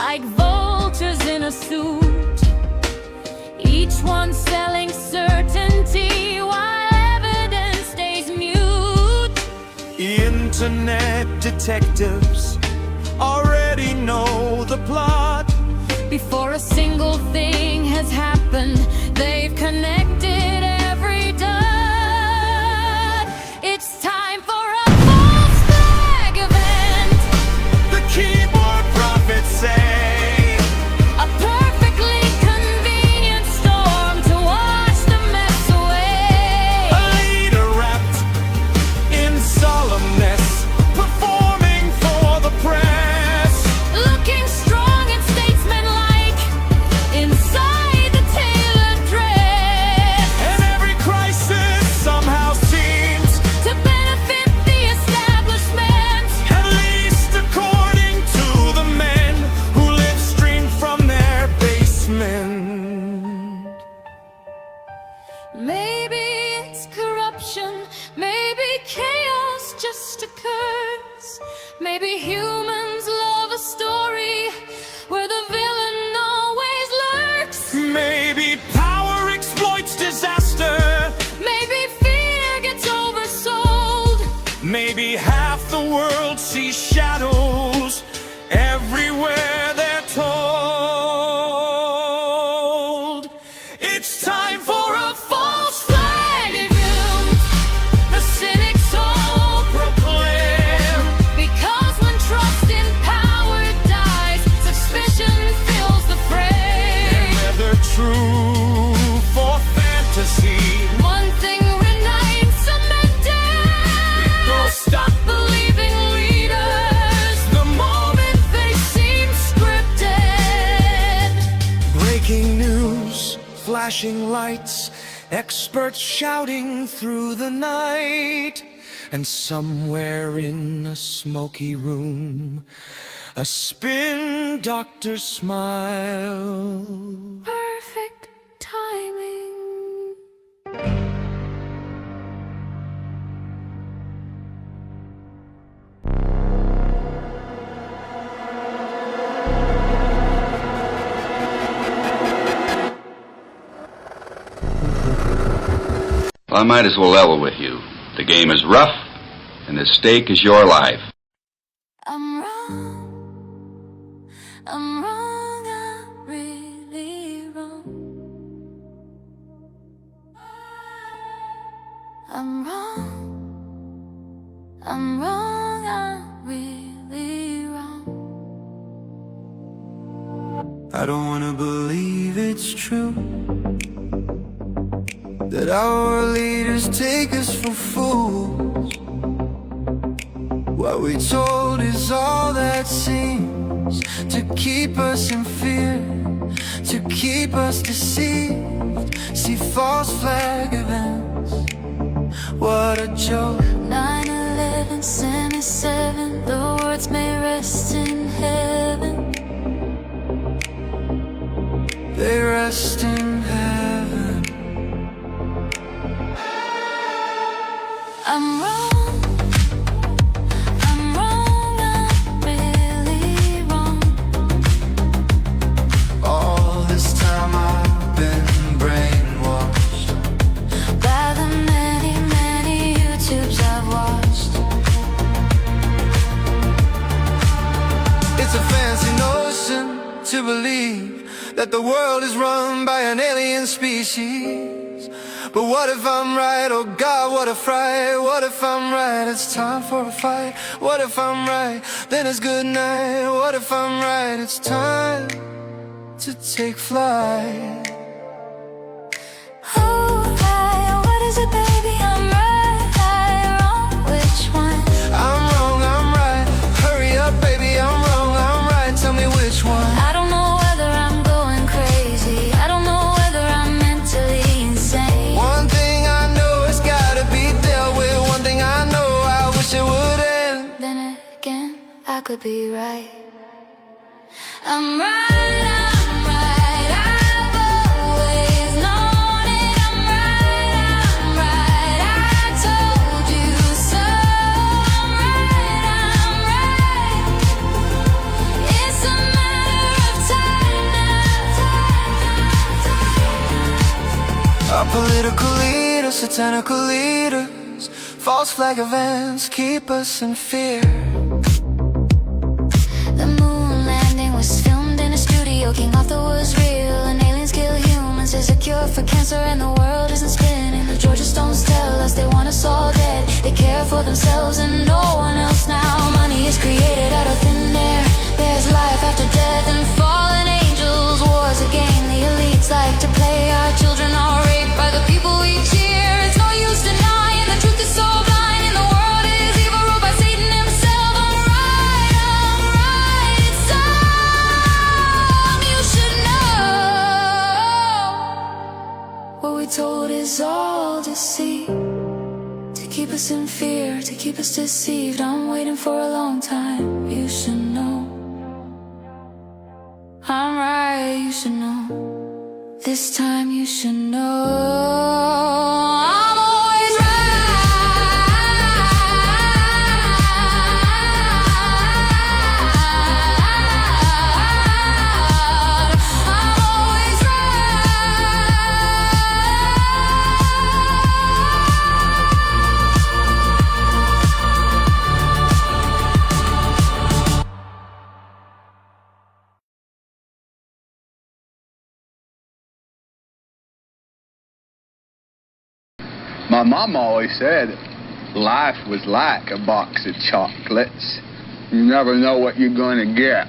Speaker 4: like vultures in a suit, each one selling certainty while evidence stays mute.
Speaker 1: Internet detectives already know the plot.
Speaker 4: Before a single thing has happened, they've connected every dot. It's time for a false flag event,
Speaker 7: The keyboard prophets say,
Speaker 4: a perfectly convenient storm to wash the mess away.
Speaker 7: a leader wrapped in solemnness, performing for the press.
Speaker 4: Looking strong and statesmanlike inside the tailored dress.
Speaker 1: flashing lights, experts shouting through the night. And somewhere in a smoky room, a spin doctor smile.
Speaker 4: Perfect timing.
Speaker 8: Well, I might as well level with you. The game is rough, and the stake is your life.
Speaker 5: I'm wrong, I'm really wrong. I'm really wrong.
Speaker 1: I don't wanna believe it's true that our leaders take us for fools. What we're told is all that seems to keep us in fear, to keep us deceived. See false flag events, what a joke.
Speaker 5: 9/11, 77, the words may rest in heaven.
Speaker 1: They rest in heaven.
Speaker 5: I'm wrong, I'm really wrong.
Speaker 1: All this time I've been brainwashed
Speaker 5: By the many YouTubes I've watched.
Speaker 1: It's a fancy notion to believe that the world is run by an alien species. But what if I'm right? Oh God, what a fright. What if I'm right? It's time for a fight. What if I'm right? Then it's good night. What if I'm right? It's time to take flight.
Speaker 5: Oh, what is it, baby? I'm right, wrong, which one?
Speaker 1: I'm wrong, I'm right. Hurry up, baby, I'm wrong, I'm right. Tell me which one.
Speaker 5: I don't know whether I'm going crazy. I don't know whether I'm mentally insane.
Speaker 1: One thing I know, it's gotta be dealt with. One thing I know, I wish it would end.
Speaker 5: Then again, I could be right. I'm right, I've always known it. I'm right, I told you so. I'm right, it's a matter of time now.
Speaker 1: Our political leaders, satanical leaders, false flag events keep us in fear.
Speaker 5: The moon landing was filmed in a studio. King Arthur was real, and aliens kill humans. There's a cure for cancer, and the world isn't spinning. The Georgia Stones tell us they want us all dead. They care for themselves and no one else now. Money is created out of thin air. There's life after death and fallen angels. War's a game the elites like to play. Our children are raped by the people we cheer. It's no use denying the truth is so blind, and the world is evil, ruled by Satan himself. I'm right, it's something you should know. What we told is all deceit, to keep us in fear, to keep us deceived. I'm waiting for a long time, you should know. I'm right, you should know. This time you should know. I'm always right. I'm always
Speaker 9: My mom always said life was like a box of chocolates. You never know what you're going to get.